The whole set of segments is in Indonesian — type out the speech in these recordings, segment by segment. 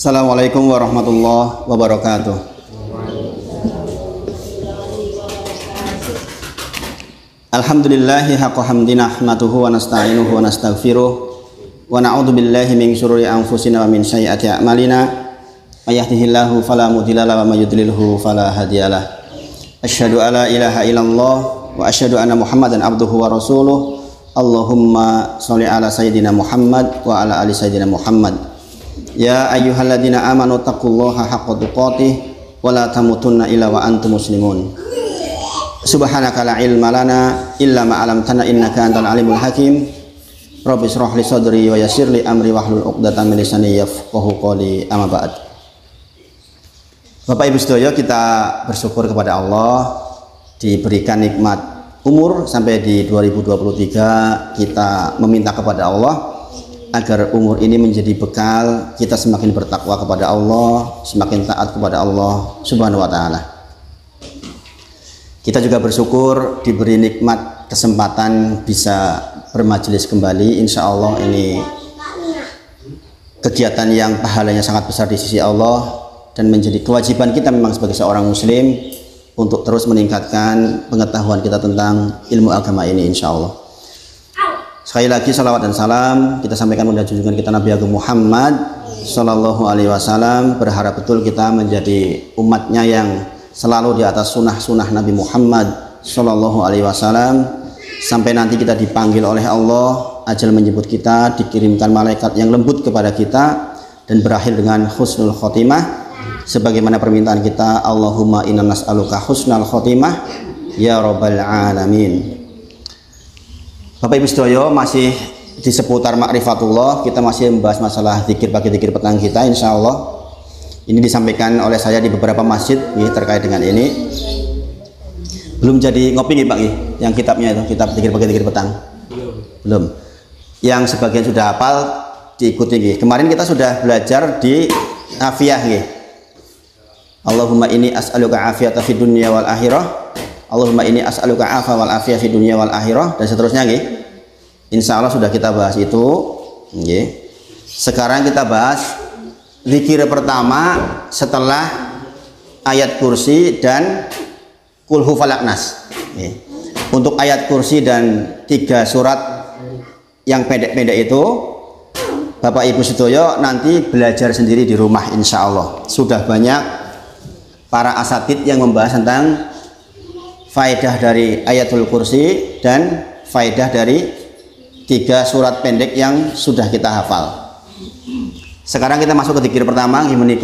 Assalamualaikum warahmatullahi wabarakatuh. Alhamdulillahi haqqa hamdi nahmaduhu wa nasta'inuhu wa nastaghfiruh wa na'udzu billahi min syururi anfusina wa min sayyiati a'malina. May yahdihillahu fala mudilla lahu wa may yudlilhu fala hadiyalah. Asyhadu alla ilaha illallah wa asyhadu anna Muhammadan abduhu wa rasuluh. Allahumma sholli ala sayyidina Muhammad wa ala ali sayyidina Muhammad. Ya ayyuhalladzina amanu taqullaha haqqa tuqatih wa la tamutunna illa wa antum muslimun. Subhanaka la ilma lana illa ma 'allamtana innaka antal alimul hakim. Rabbi shrah li sadri wa yassir li amri wahlul 'uqdatam min lisani yafqahu qawli. Amma ba'd. Bapak Ibu sedaya, kita bersyukur kepada Allah diberikan nikmat umur sampai di 2023. Kita meminta kepada Allah agar umur ini menjadi bekal kita semakin bertakwa kepada Allah, semakin taat kepada Allah Subhanahu wa taala. Kita juga bersyukur diberi nikmat kesempatan bisa bermajelis kembali. Insya Allah ini kegiatan yang pahalanya sangat besar di sisi Allah dan menjadi kewajiban kita memang sebagai seorang muslim untuk terus meningkatkan pengetahuan kita tentang ilmu agama ini, insya Allah. Sekali lagi salawat dan salam kita sampaikan kepada junjungan kita Nabi Agung Muhammad Sallallahu Alaihi Wasallam. Berharap betul kita menjadi umatnya yang selalu di atas sunnah Nabi Muhammad Sallallahu Alaihi Wasallam sampai nanti kita dipanggil oleh Allah, ajal menjemput kita, dikirimkan malaikat yang lembut kepada kita dan berakhir dengan husnul khotimah sebagaimana permintaan kita, Allahumma inna nas'aluka husnal khotimah ya rabbal alamin. Bapak Ibu sedaya, masih di seputar ma'rifatullah, kita masih membahas masalah zikir pagi zikir petang kita, insya Allah. Ini disampaikan oleh saya di beberapa masjid terkait dengan ini. Belum jadi ngopi nih Pak, yang kitabnya itu, kitab zikir pagi zikir petang. Belum. Yang sebagian sudah hafal diikuti. Kemarin kita sudah belajar di afiyah. Allahumma inni as'aluka afiyata fid dunya wal akhirah. Allahumma inni as'aluka afa wal afiyah fid dunya wal akhirah, dan seterusnya Insya Allah sudah kita bahas itu. Sekarang kita bahas zikir pertama setelah ayat kursi dan Qul hu falaq nas. Untuk ayat kursi dan 3 surat yang pendek-pendek itu Bapak Ibu sedaya nanti belajar sendiri di rumah, insya Allah. Sudah banyak para asatid yang membahas tentang faedah dari ayatul kursi dan faedah dari 3 surat pendek yang sudah kita hafal. Sekarang kita masuk ke zikir pertama, gimana?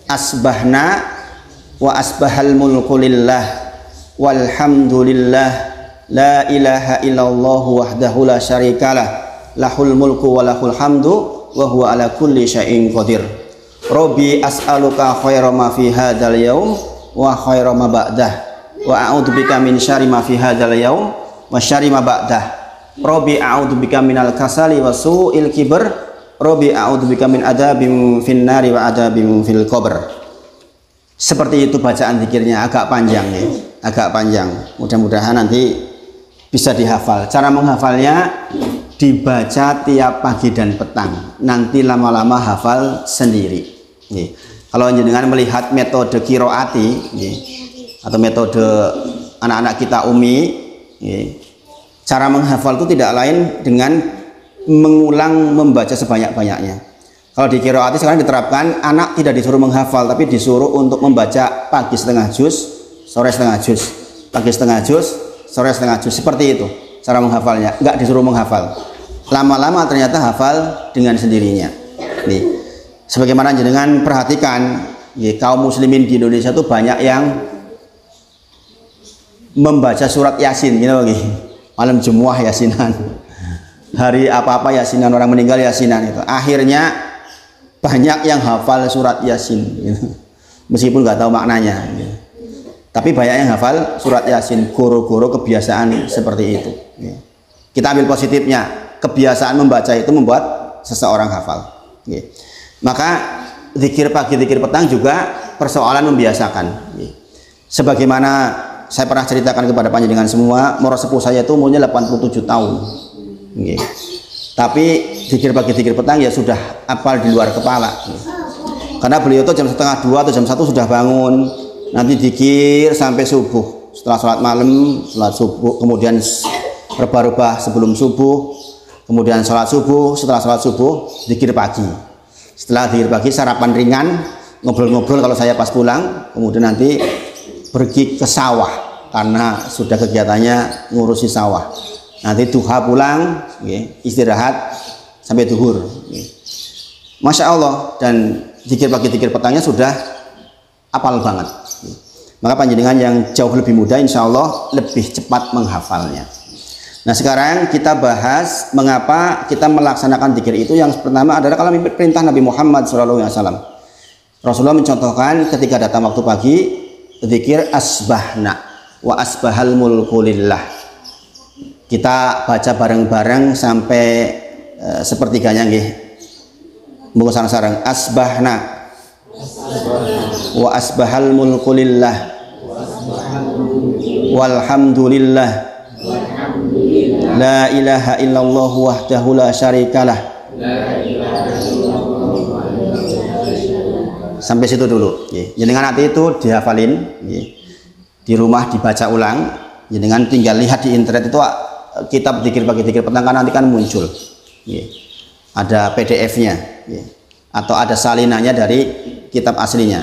Asbahna wa asbahal mulku lillah walhamdulillah la ilaha illallah wahdahu la syarikalah lahul mulku wa lahul hamdu wa huwa ala kulli syai'in qadir. Rabbi as'aluka khaira ma fi hadzal yaum wa khaira ma ba'dah wa a'udzubika min syarri ma fi hadzal yaum wa syarri ma ba'dah. Rabbi a'udzubika minal kasali wa su'il kibr. Rabbi a'udzubika min adzabin finnari wa adzabin fil qabr. Seperti itu bacaan zikirnya, agak panjang agak panjang. Mudah-mudahan nanti bisa dihafal. Cara menghafalnya dibaca tiap pagi dan petang. Nanti lama-lama hafal sendiri. Kalau jenengan melihat metode qiraati atau metode anak-anak kita umi, cara menghafal itu tidak lain dengan mengulang membaca sebanyak-banyaknya. Kalau di qiraati sekarang diterapkan, anak tidak disuruh menghafal tapi disuruh untuk membaca pagi setengah juz, sore setengah juz, pagi setengah juz, sore setengah juz. Seperti itu cara menghafalnya, enggak disuruh menghafal. Lama-lama ternyata hafal dengan sendirinya. Sebagaimana jenengan perhatikan, kaum muslimin di Indonesia itu banyak yang membaca surat Yasin, malam Jumuah Yasinan, hari apa-apa Yasinan, orang meninggal Yasinan itu. Akhirnya banyak yang hafal surat Yasin, meskipun nggak tahu maknanya. Tapi banyak yang hafal surat Yasin, goro-goro kebiasaan seperti itu. Kita ambil positifnya, kebiasaan membaca itu membuat seseorang hafal. Maka zikir pagi, zikir petang juga persoalan membiasakan. Sebagaimana saya pernah ceritakan kepada panjenengan semua, moro sepuh saya itu umurnya 87 tahun. Tapi zikir pagi zikir petang ya sudah hafal di luar kepala. Karena beliau itu jam setengah 2 atau jam 1 sudah bangun, nanti dikir sampai subuh. Setelah sholat malam, sholat subuh, kemudian rebah-rebah sebelum subuh, kemudian sholat subuh, setelah sholat subuh dikir pagi. Setelah dikir pagi sarapan ringan, ngobrol-ngobrol kalau saya pas pulang, kemudian nanti pergi ke sawah karena sudah kegiatannya ngurusi sawah. Nanti duha pulang, istirahat sampai duhur. Masya Allah, dan zikir pagi zikir petangnya sudah apal banget. Maka panjenengan yang jauh lebih muda insya Allah lebih cepat menghafalnya. Nah sekarang kita bahas mengapa kita melaksanakan zikir itu. Yang pertama adalah kalau perintah Nabi Muhammad SAW. Rasulullah mencontohkan ketika datang waktu pagi, zikir asbahna wa asbahal mulku lillah. Kita baca bareng-bareng sampai sepertiganya nggih. Monggo sareng-sareng asbahna wa asbahal mulku lillah walhamdulillah la ilaha illallah wahdahu la syarikalah. Sampai situ dulu. Jenengan nanti itu dihafalin, di rumah dibaca ulang. Jenengan tinggal lihat di internet itu kitab zikir pagi zikir petang kan nanti kan muncul. Ada PDF-nya, atau ada salinannya dari kitab aslinya.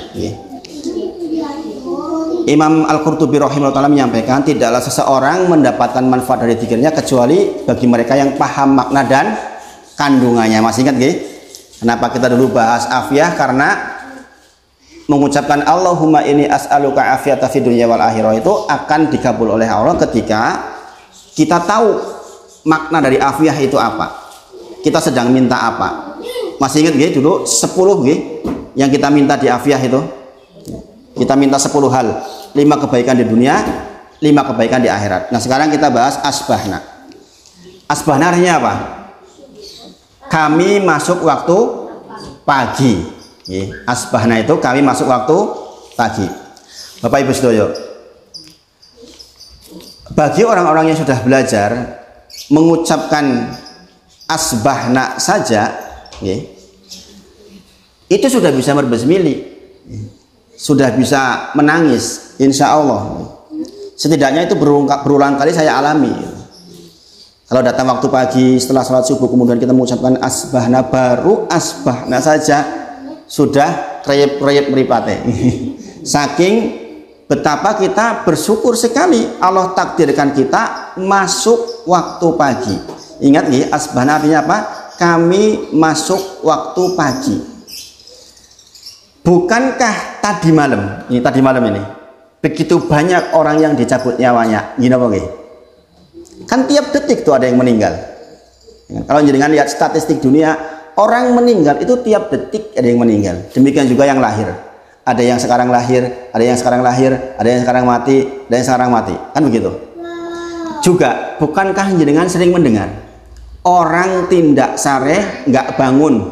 Imam Al-Qurtubi rahimahullah menyampaikan tidaklah seseorang mendapatkan manfaat dari zikirnya kecuali bagi mereka yang paham makna dan kandungannya. Masih ingat nggih? Kenapa kita dulu bahas afiyah? Karena mengucapkan Allahumma inni as'aluka afiyata fid dunya wal akhirah itu akan dikabul oleh Allah ketika kita tahu makna dari afiyah itu apa. Kita sedang minta apa? Masih ingat nggih dulu 10 nggih yang kita minta di afiyah itu? Kita minta 10 hal, 5 kebaikan di dunia, 5 kebaikan di akhirat. Nah, sekarang kita bahas asbahna. Asbahna artinya apa? Kami masuk waktu pagi. Asbahna itu kami masuk waktu pagi. Bapak Ibu sedaya, bagi orang-orang yang sudah belajar mengucapkan asbahna saja, itu sudah bisa berbismillah, sudah bisa menangis, insya Allah. Setidaknya itu berulang kali saya alami. Kalau datang waktu pagi setelah sholat subuh kemudian kita mengucapkan asbahna, baru asbahna saja sudah kreyep-kreyep meripate. Saking betapa kita bersyukur sekali Allah takdirkan kita masuk waktu pagi. Ingat nih, asbahna artinya apa? Kami masuk waktu pagi. Bukankah tadi malam, ini tadi malam ini, begitu banyak orang yang dicabut nyawanya, gini apa nggih? Kan tiap detik tuh ada yang meninggal. Kalau jenengan lihat statistik dunia, orang meninggal itu tiap detik ada yang meninggal. Demikian juga yang lahir. Ada yang sekarang lahir, ada yang sekarang lahir, ada yang sekarang mati, ada yang sekarang mati. Kan begitu. Juga, bukankah jenengan sering mendengar orang tindak sareh nggak bangun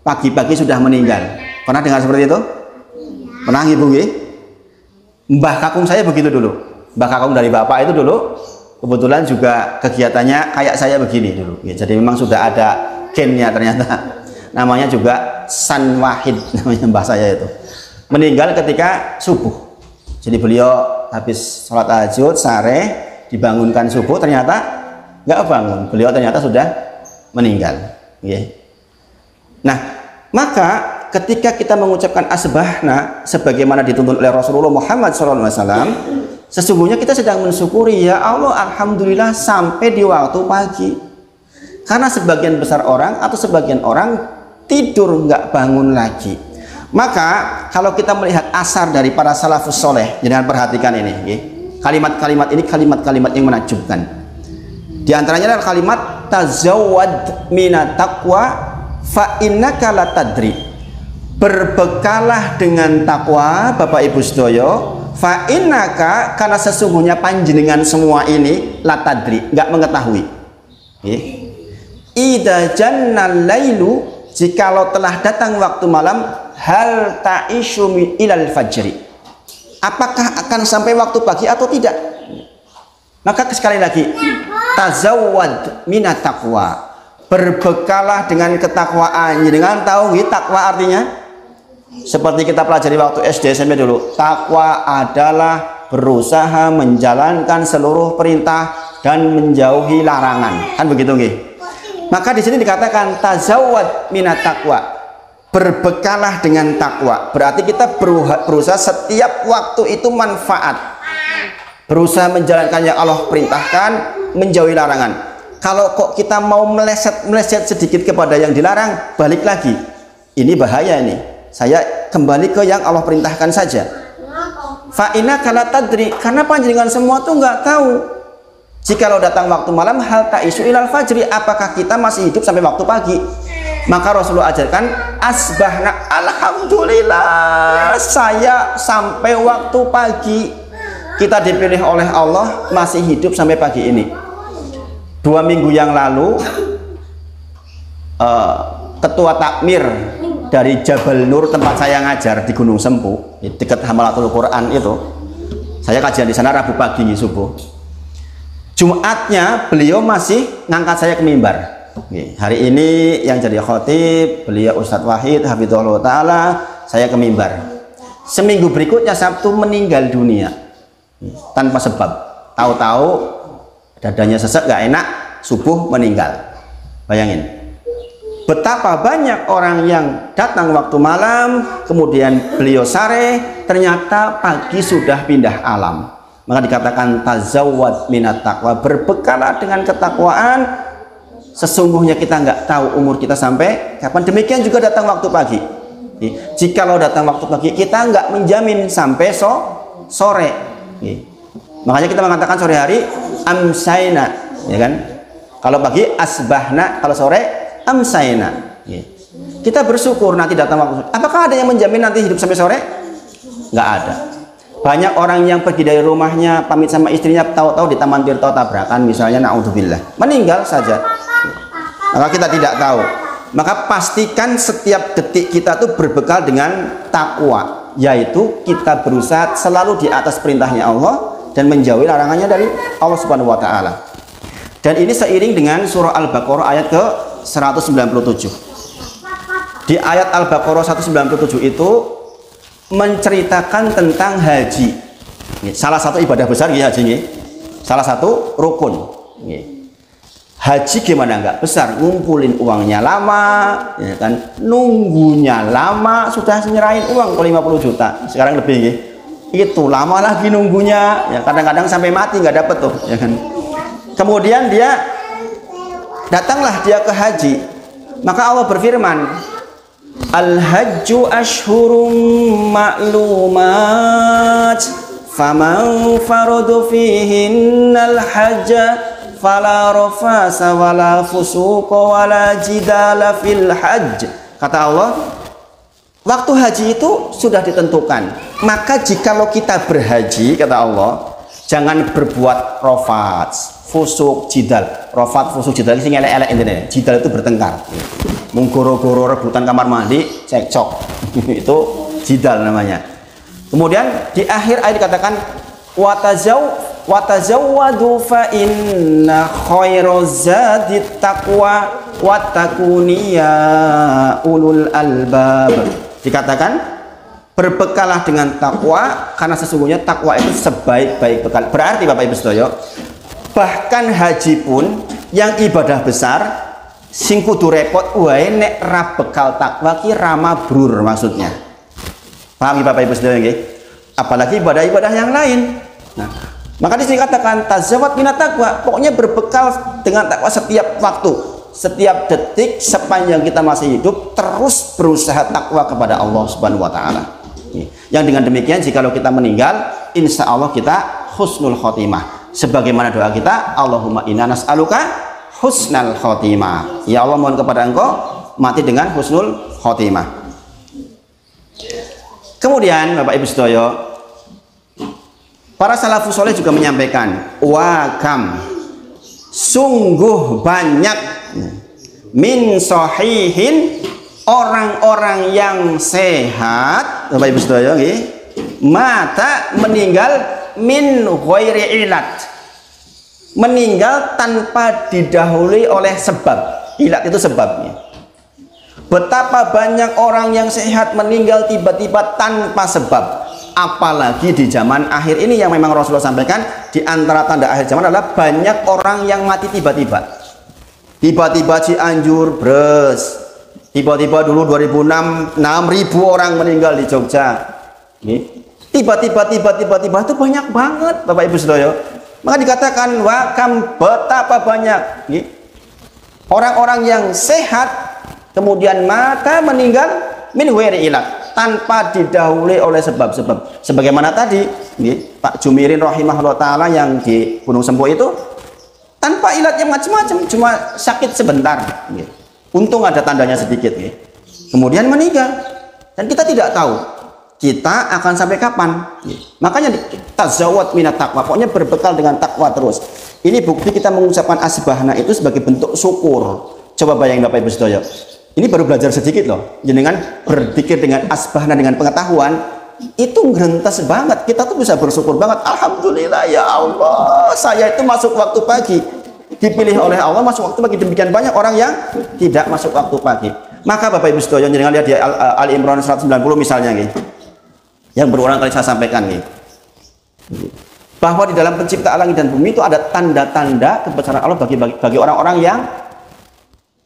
pagi-pagi sudah meninggal? Pernah dengar seperti itu? Pernah Ibu nggih? Mbah kakung saya begitu dulu. Mbah kakung dari bapak itu dulu kebetulan juga kegiatannya kayak saya begini dulu. Jadi memang sudah ada gennya ternyata. Namanya juga San Wahid namanya mbah saya itu. Meninggal ketika subuh. Jadi beliau habis sholat tahajud sare, dibangunkan subuh, ternyata nggak bangun. Beliau ternyata sudah meninggal. Nah, maka ketika kita mengucapkan asbahna sebagaimana dituntut oleh Rasulullah Muhammad SAW, sesungguhnya kita sedang mensyukuri, ya Allah, alhamdulillah sampai di waktu pagi. Karena sebagian besar orang atau sebagian orang tidur nggak bangun lagi. Maka kalau kita melihat asar dari para salafus soleh, jangan perhatikan ini, kalimat-kalimat ini kalimat-kalimat yang menakjubkan. Di antaranya adalah kalimat tazawwad minat taqwa fa innaka la tadri. Berbekalah dengan takwa, Bapak Ibu sedaya, fa innaka, karena sesungguhnya panjenengan semua ini la tadri, enggak mengetahui. Idza jannal lailu, jikalau telah datang waktu malam, hal ta'isyu ilal fajri, apakah akan sampai waktu pagi atau tidak? Maka sekali lagi, tazawwad minat taqwa, berbekalah dengan ketakwaan. Dengan tahu takwa artinya Seperti kita pelajari waktu SD SMP dulu, takwa adalah berusaha menjalankan seluruh perintah dan menjauhi larangan. Kan begitu nggih? Maka di sini dikatakan tazawwad minat takwa. Berbekalah dengan takwa. Berarti kita berusaha setiap waktu itu manfaat. Berusaha menjalankan yang Allah perintahkan, menjauhi larangan. Kalau kok kita mau meleset sedikit kepada yang dilarang, balik lagi. Ini bahaya nih. Saya kembali ke yang Allah perintahkan saja. Fa'ina kala tadri, karena panjenengan semua tuh nggak tahu. Jikalau datang waktu malam, hal ta'isu ilal fajri, apakah kita masih hidup sampai waktu pagi? Maka Rasulullah ajarkan, asbahna, alhamdulillah, saya sampai waktu pagi. Kita dipilih oleh Allah masih hidup sampai pagi ini. 2 minggu yang lalu, ketua takmir dari Jabal Nur tempat saya ngajar di Gunung Sempu, dekat Hamalatul Quran itu, saya kajian di sana Rabu pagi subuh. Jumatnya beliau masih ngangkat saya ke mimbar. Hari ini yang jadi khotib beliau Ustadz Wahid Hafizahullah Ta'ala, saya ke mimbar. Seminggu berikutnya Sabtu meninggal dunia tanpa sebab. Tahu-tahu dadanya sesek, gak enak, subuh meninggal. Bayangin betapa banyak orang yang datang waktu malam, kemudian beliau sare, ternyata pagi sudah pindah alam. Maka dikatakan tazawwad minat taqwa, berbekalah dengan ketakwaan. Sesungguhnya kita nggak tahu umur kita sampai kapan. Demikian juga datang waktu pagi. Jikalau datang waktu pagi, kita nggak menjamin sampai sore. Makanya kita mengatakan sore hari amsayna, ya kan? Kalau pagi asbahna, kalau sore amsayna. Kita bersyukur nanti datang waktu. Apakah ada yang menjamin nanti hidup sampai sore? Nggak ada. Banyak orang yang pergi dari rumahnya, pamit sama istrinya, tahu-tahu di Taman Tirto tabrakan misalnya, naudzubillah, meninggal saja. Maka kita tidak tahu. Maka pastikan setiap detik kita tuh berbekal dengan takwa, yaitu kita berusaha selalu di atas perintahnya Allah dan menjauhi larangannya dari Allah Subhanahu wa taala. Dan ini seiring dengan surah Al-Baqarah ayat ke 197. Di ayat Al-Baqarah 197 itu menceritakan tentang haji. Salah satu ibadah besar ya haji, salah satu rukun. Haji gimana enggak besar, ngumpulin uangnya lama, ya kan? Nunggunya lama, sudah nyerahin uang ke 50 juta. Sekarang lebih itu lama lagi nunggunya, ya kadang-kadang sampai mati nggak dapet tuh, ya kan? Kemudian datanglah dia ke haji. Maka Allah berfirman, Al-hajju ashhurum ma'lumat faman faradu fihinnal hajja fala rafasa wala fusuqa wala jidala fil hajj. Kata Allah, waktu haji itu sudah ditentukan. Maka jikalau kita berhaji, kata Allah, jangan berbuat rafat, fusuk, jidal. Rafat, fusuk, jidal ini elek-elek intinya. Jidal itu bertengkar. Menggoro-goro rebutan kamar mandi, cekcok. Itu jidal namanya. Kemudian di akhir ayat dikatakan watazawwadu fa inna khairaz zadit taqwa wattaquni ya ulul albab. Dikatakan berbekalah dengan takwa, karena sesungguhnya takwa itu sebaik-baik bekal. Berarti Bapak Ibu Sedaya, bahkan haji pun yang ibadah besar sing kudu repot wae nek ra bekal takwa ki ra mabrur maksudnya. Paham Bapak Ibu Sedaya nggih? Apalagi ibadah-ibadah yang lain. Nah, maka di sini katakan tazawwad minat taqwa, pokoknya berbekal dengan takwa setiap waktu, setiap detik sepanjang kita masih hidup, terus berusaha takwa kepada Allah Subhanahu wa taala. Yang dengan demikian jikalau kita meninggal, insya Allah kita husnul khotimah. Sebagaimana doa kita, Allahumma inna nas'aluka husnal khotimah. Ya Allah, mohon kepada Engkau mati dengan husnul khotimah. Kemudian Bapak Ibu sedaya, para salafus soleh juga menyampaikan, wa kam, sungguh banyak min sahihin, orang-orang yang sehat, Bapak Ibu sedaya nggih, mata meninggal min ghairi ilat, meninggal tanpa didahului oleh sebab. Ilat itu sebabnya. Betapa banyak orang yang sehat meninggal tiba-tiba tanpa sebab. Apalagi di zaman akhir ini yang memang Rasulullah sampaikan, di antara tanda akhir zaman adalah banyak orang yang mati tiba-tiba. Tiba-tiba Cianjur bres. Tiba-tiba dulu 2006 6.000 orang meninggal di Jogja. Tiba-tiba itu banyak banget Bapak Ibu Saudara. Maka dikatakan wakam, betapa banyak orang-orang yang sehat kemudian maka meninggal min ghairi ilat, tanpa didahului oleh sebab-sebab. Sebagaimana tadi Pak Jumirin rahimahullah taala yang di Gunung Sempo itu tanpa ilat yang macam-macam, cuma sakit sebentar. Untung ada tandanya sedikit. Kemudian meninggal. Dan kita tidak tahu kita akan sampai kapan. Makanya tazawwad minat taqwa, pokoknya berbekal dengan takwa terus. Ini bukti kita mengucapkan asbahna itu sebagai bentuk syukur. Coba bayangin Bapak Ibu Saudara. Ini baru belajar sedikit loh. Jenengan berpikir dengan asbahna, dengan pengetahuan, itu ngrentas banget. Kita tuh bisa bersyukur banget. Alhamdulillah ya Allah, saya itu masuk waktu pagi, dipilih oleh Allah masuk waktu pagi. Demikian banyak orang yang tidak masuk waktu pagi. Maka Bapak Ibu Saudara, jenengan lihat di Ali Imran 190 misalnya yang berulang kali saya sampaikan bahwa di dalam penciptaan langit dan bumi itu ada tanda-tanda kebesaran Allah bagi orang-orang yang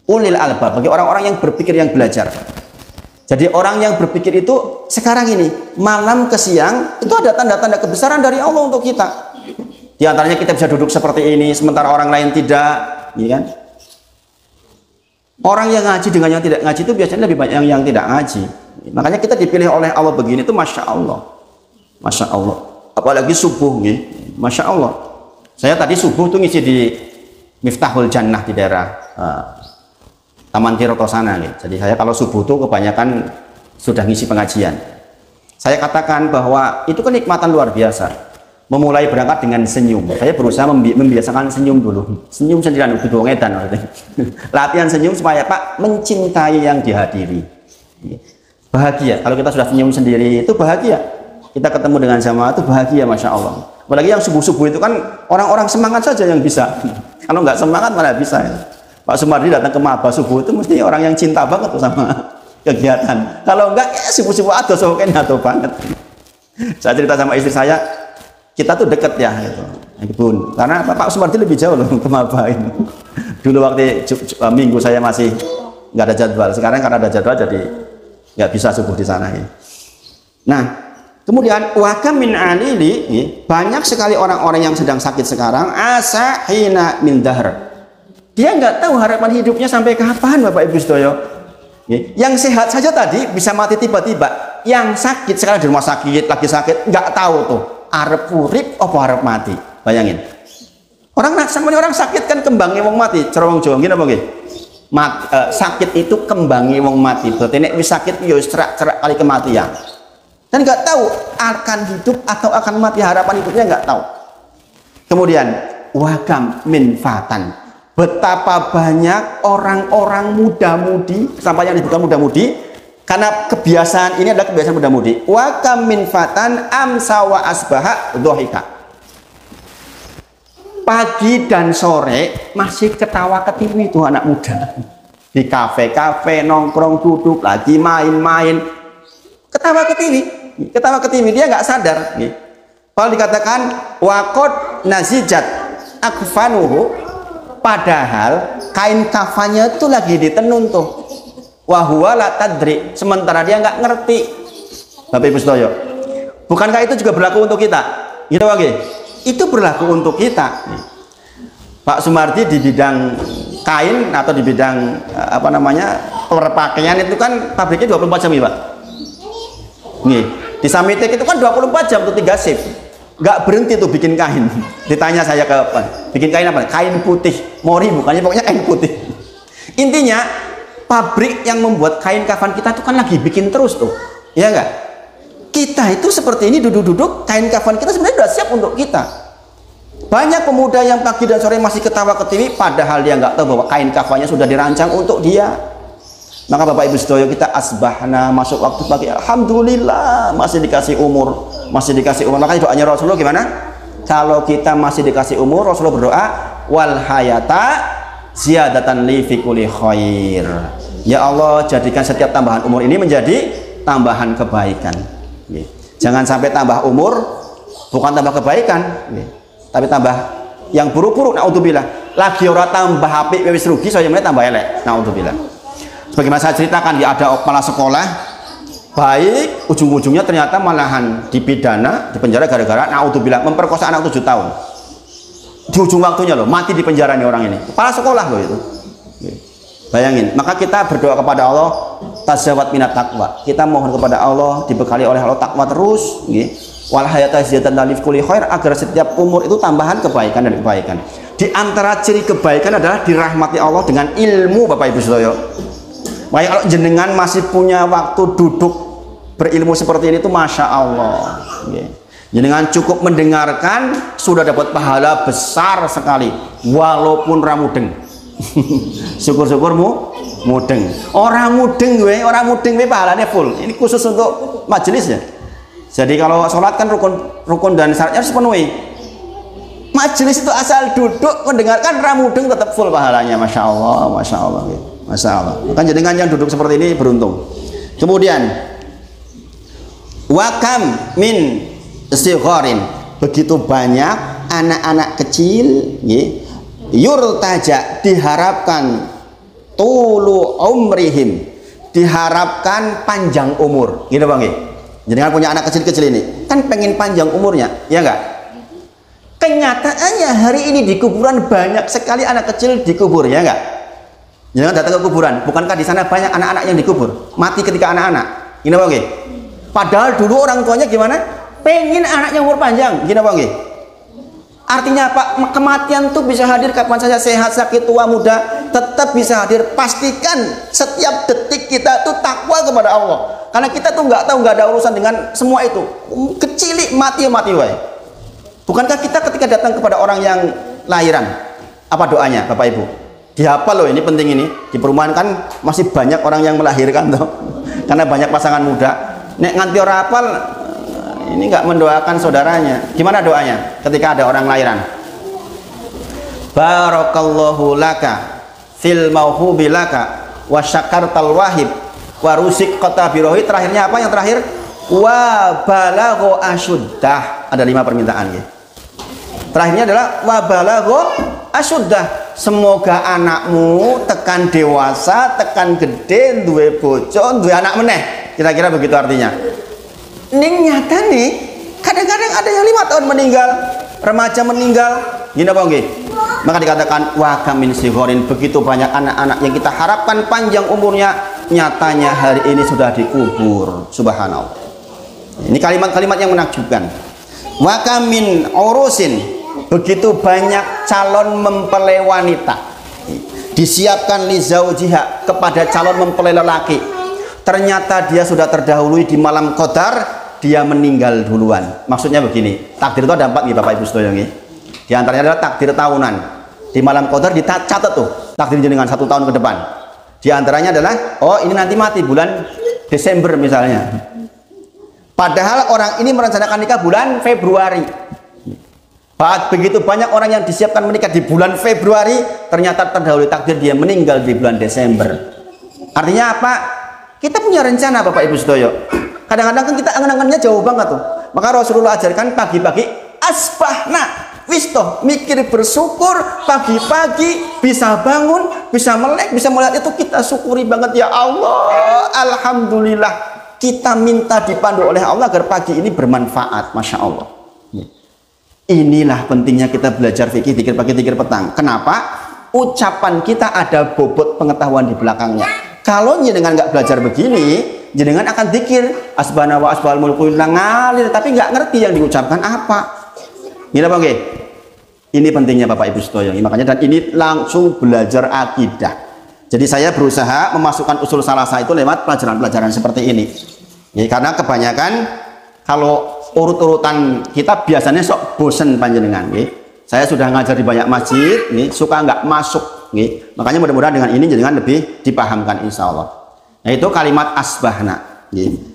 ulil albab, bagi orang-orang yang berpikir, yang belajar. Jadi orang yang berpikir itu sekarang ini malam ke siang itu ada tanda-tanda kebesaran dari Allah untuk kita. Di antaranya kita bisa duduk seperti ini sementara orang lain tidak, kan? Orang yang ngaji dengan yang tidak ngaji itu biasanya lebih banyak yang tidak ngaji. Makanya kita dipilih oleh Allah begini itu masya Allah, masya Allah. Apalagi subuh, masya Allah. Saya tadi subuh tuh ngisi di Miftahul Jannah di daerah Taman Tirto sana. Jadi saya kalau subuh tuh kebanyakan sudah ngisi pengajian. Saya katakan bahwa itu kenikmatan luar biasa. Memulai berangkat dengan senyum. Saya berusaha membiasakan senyum dulu. Senyum sendirian, udah ngedan. Latihan senyum supaya Pak mencintai yang dihadiri. Bahagia. Kalau kita sudah senyum sendiri itu bahagia. Kita ketemu dengan jamaah itu bahagia, masya Allah. Apalagi yang subuh-subuh itu kan orang-orang semangat saja yang bisa. Kalau nggak semangat mana bisa. Pak Sumardi datang ke Maba subuh itu mesti orang yang cinta banget tuh sama kegiatan. Kalau enggak, ya subuh-subuh atau soalnya atau banget. Saya cerita sama istri saya, kita tuh deket ya, gitu. Bun. Karena Pak Sumardi lebih jauh loh ke Maba ini. Dulu waktu minggu saya masih nggak ada jadwal. Sekarang karena ada jadwal jadi nggak bisa subuh di sana. Nah, kemudian wakam min alili, banyak sekali orang-orang yang sedang sakit sekarang. Asa hina min dahr. Dia nggak tahu harapan hidupnya sampai kapan, Bapak Ibu Saudara. Yang sehat saja tadi bisa mati tiba-tiba. Yang sakit sekarang di rumah sakit, lagi sakit, nggak tahu tuh arep urip apa arep mati. Bayangin. Orang sakit kan kembangnya wong mati. Cara wong Jawa ngene apa nggih? Sakit itu kembangnya wong mati. Berarti nek wis sakit ya cerak-cerak kali kematian. Dan nggak tahu akan hidup atau akan mati, harapan hidupnya nggak tahu. Kemudian wakam min fatan. Betapa banyak orang-orang muda-mudi, sampai yang disebutkan muda-mudi, karena kebiasaan ini adalah kebiasaan muda-mudi. Wa kam min fatan amsa wa asbaha dhahika. Pagi dan sore masih ketawa ketiwi tuh anak muda. Di kafe-kafe nongkrong duduk lagi main-main. Ketawa ketiwi dia nggak sadar. Kalau dikatakan waqad nazijat akfanuhu, padahal kain kafannya itu lagi ditenun tuh. Wahuwa la tadri, sementara dia nggak ngerti. Bapak Ibu Saudara, bukankah itu juga berlaku untuk kita? Gitu lagi. Itu berlaku untuk kita. Pak Sumardi di bidang kain atau di bidang perpakaian itu kan pabriknya 24 jam ya Pak. Nih, di Samitek itu kan 24 jam tuh 3 shift. Nggak berhenti tuh bikin kain. Ditanya saya ke apa? Bikin kain apa? Kain putih. Mori bukannya, pokoknya kain putih. Intinya pabrik yang membuat kain kafan kita itu kan lagi bikin terus tuh. Ya enggak? Kita itu seperti ini duduk-duduk, kain kafan kita sebenarnya sudah siap untuk kita. Banyak pemuda yang pagi dan sore masih ketawa ketiwi, padahal dia nggak tahu bahwa kain kafannya sudah dirancang untuk dia. Maka Bapak Ibu Saudara, kita asbahna, masuk waktu pagi, alhamdulillah masih dikasih umur, Makanya doanya Rasulullah gimana? Kalau kita masih dikasih umur, Rasulullah berdoa, wal hayata ziyadatan li fi kulli khair. Ya Allah, jadikan setiap tambahan umur ini menjadi tambahan kebaikan. Jangan sampai tambah umur bukan tambah kebaikan, tapi tambah yang buruk-buruk. Naudzubillah. Lagi orang tambah apik wis rugi, saya mulai tambah elek. Naudzubillah. Sebagaimana saya ceritakan, ada kepala sekolah baik, ujung-ujungnya ternyata malahan dipidana, dipenjara gara-gara naudzubillah memperkosa anak 7 tahun. Di ujung waktunya loh, mati di penjara nih orang ini. Kepala sekolah loh itu. Bayangin, maka kita berdoa kepada Allah, tazawwad minat taqwa. Kita mohon kepada Allah, dibekali oleh Allah takwa terus, wal hayata ziyadatan li kulli khair, agar setiap umur itu tambahan kebaikan dan kebaikan. Di antara ciri kebaikan adalah dirahmati Allah dengan ilmu, Bapak Ibu sedaya. Makanya kalau jenengan masih punya waktu duduk berilmu seperti ini itu Masya Allah. Jenengan cukup mendengarkan sudah dapat pahala besar sekali, walaupun ramudeng. Syukur-syukurmu mudeng. Orang mudeng gue pahalanya full. Ini khusus untuk majelis ya. Jadi kalau sholat kan rukun dan syaratnya harus dipenuhi. Majelis itu asal duduk mendengarkan ramudeng tetap full pahalanya. Masya Allah, Masya Allah, Masya Allah. Kan jenengan yang duduk seperti ini beruntung. Kemudian wakam min sigharin, begitu banyak anak-anak kecil yurtaja, diharapkan tulu umrihim, diharapkan panjang umur, gitu Bang. Jadi kan punya anak kecil-kecil ini kan pengen panjang umurnya, ya enggak? Kenyataannya hari ini di kuburan banyak sekali anak kecil dikubur, ya enggak? Jangan datang ke kuburan, bukankah di sana banyak anak-anak yang dikubur, mati ketika anak-anak, gitu Bang. Padahal dulu orang tuanya gimana? Pengen anaknya umur panjang, gitu Bang. Artinya apa? Kematian tuh bisa hadir kapan saja, sehat, sakit, tua, muda, tetap bisa hadir. Pastikan setiap detik kita tuh takwa kepada Allah. Karena kita tuh nggak tahu, nggak ada urusan dengan semua itu. Kecilik mati wae. Bukankah kita ketika datang kepada orang yang lahiran, apa doanya, Bapak Ibu? Dihafal loh, ini penting ini. Di perumahan kan masih banyak orang yang melahirkan tuh, karena banyak pasangan muda. Nek nganti ora hafal, ini nggak mendoakan saudaranya. Gimana doanya ketika ada orang lahiran? Barakallahu laka fil mauhubi laka wa syakartal wahib wa rusiqata birohi. Terakhirnya apa yang terakhir? Wa balagho asyuddah. Ada 5 permintaan ya. Terakhirnya adalah wa balagho asyuddah. Semoga anakmu tekan dewasa, tekan gede, duwe bojo, duwe anak meneh. Kira-kira begitu artinya. Ning nyata nih, kadang-kadang ada yang 5 tahun meninggal, remaja meninggal, gini apa enggak? Maka dikatakan wa kamin sighorin, begitu banyak anak-anak yang kita harapkan panjang umurnya, nyatanya hari ini sudah dikubur. Subhanallah. Ini kalimat-kalimat yang menakjubkan. Wa kamin urusin, begitu banyak calon mempelai wanita disiapkan li zaujiha, kepada calon mempelai lelaki. Ternyata dia sudah terdahului di malam qadar, dia meninggal duluan. Maksudnya begini, takdir itu ada 4 nih Bapak Ibu sedaya nggih. Di antaranya adalah takdir tahunan. Di malam qadar dicatat tuh takdir jenengan 1 tahun ke depan. Di antaranya adalah oh ini nanti mati bulan Desember misalnya. Padahal orang ini merencanakan nikah bulan Februari. Begitu banyak orang yang disiapkan menikah di bulan Februari, ternyata terdahului takdir dia meninggal di bulan Desember. Artinya apa? Kita punya rencana Bapak Ibu sedaya. Kadang-kadang kan kita angan-angannya jauh banget tuh. Maka Rasulullah ajarkan pagi-pagi asbahna, wis toh mikir bersyukur, pagi-pagi bisa bangun, bisa melek, bisa melihat itu kita syukuri banget ya Allah. Alhamdulillah, kita minta dipandu oleh Allah agar pagi ini bermanfaat. Masya Allah. Inilah pentingnya kita belajar fikih, zikir pagi, zikir petang. Kenapa? Ucapan kita ada bobot pengetahuan di belakangnya. Kalau jenengan nggak belajar begini, jenengan akan zikir asbana wa asbal mulku ngalir, tapi nggak ngerti yang diucapkan apa. Gila Bang? Ini pentingnya Bapak Ibu sedaya. Makanya dan ini langsung belajar akidah. Jadi saya berusaha memasukkan usul salasa itu lewat pelajaran-pelajaran seperti ini. Ya, karena kebanyakan kalau urut-urutan kita biasanya sok bosen panjenengan. Ya. Saya sudah ngajar di banyak masjid, nih suka nggak masuk. Makanya mudah-mudahan dengan ini jenengan lebih dipahamkan insya Allah. Nah itu kalimat asbahna.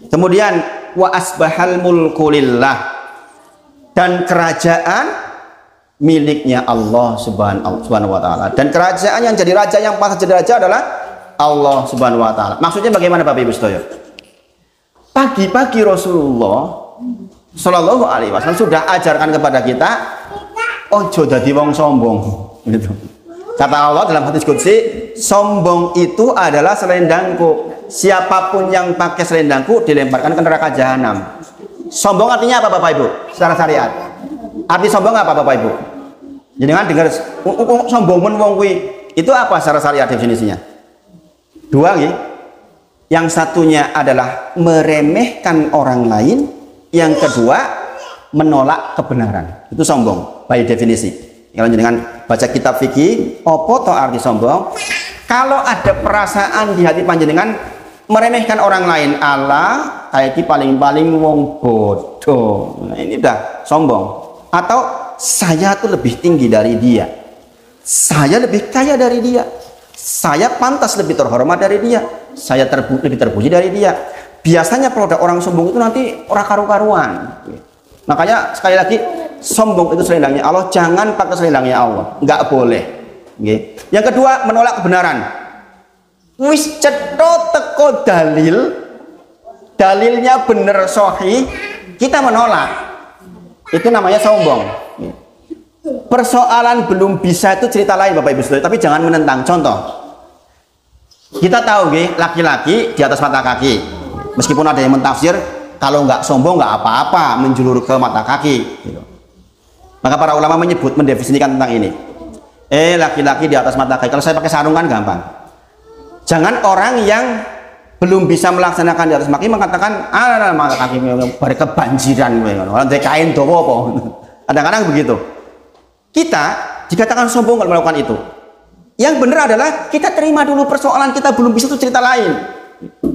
Kemudian wa asbahal mulku lillah, dan kerajaan miliknya Allah subhanahu wa ta'ala. Dan kerajaan yang jadi raja, yang pas jadi raja adalah Allah Subhanahu wa taala. Maksudnya bagaimana Bapak Ibu sedaya? Pagi-pagi Rasulullah Shallallahu alaihi wasallam sudah ajarkan kepada kita ojo dadi wong sombong gitu. Kata Allah dalam hadis qudsi, sombong itu adalah selendangku. Siapapun yang pakai selendangku dilemparkan ke neraka jahanam. Sombong artinya apa Bapak Ibu? Secara syariat. Arti sombong apa Bapak Ibu? Jadi kan dengar sombong men wong kuwi. Itu apa secara syariat definisinya? Dua nggih. Yang satunya adalah meremehkan orang lain, yang kedua menolak kebenaran. Itu sombong by definisi. Kalau dengan baca kitab fikih, opo to arti sombong? Kalau ada perasaan di hati panjenengan meremehkan orang lain, Allah kayak paling-paling wong bodoh. Nah, ini udah sombong. Atau saya tuh lebih tinggi dari dia, saya lebih kaya dari dia, saya pantas lebih terhormat dari dia, saya lebih terpuji dari dia. Biasanya kalau ada orang sombong itu nanti orang karu-karuan. Makanya sekali lagi, sombong itu selendangnya Allah, jangan pakai selendangnya Allah, nggak boleh. Yang kedua, menolak kebenaran. Wis cetho teko dalilnya bener sahih, kita menolak. Itu namanya sombong. Persoalan belum bisa itu cerita lain Bapak Ibu Saudara, tapi jangan menentang. Contoh, kita tahu laki-laki di atas mata kaki, meskipun ada yang mentafsir kalau nggak sombong nggak apa-apa menjulur ke mata kaki gitu. Maka para ulama mendefinisikan tentang ini. Laki-laki di atas mata kaki, kalau saya pakai sarung kan gampang. Jangan orang yang belum bisa melaksanakan di atas kaki mengatakan mata kaki bar kebanjiran orang kain dowo apa. Kadang-kadang begitu. Kita dikatakan sombong kalau melakukan itu. Yang benar adalah kita terima dulu persoalan kita belum bisa, itu cerita lain.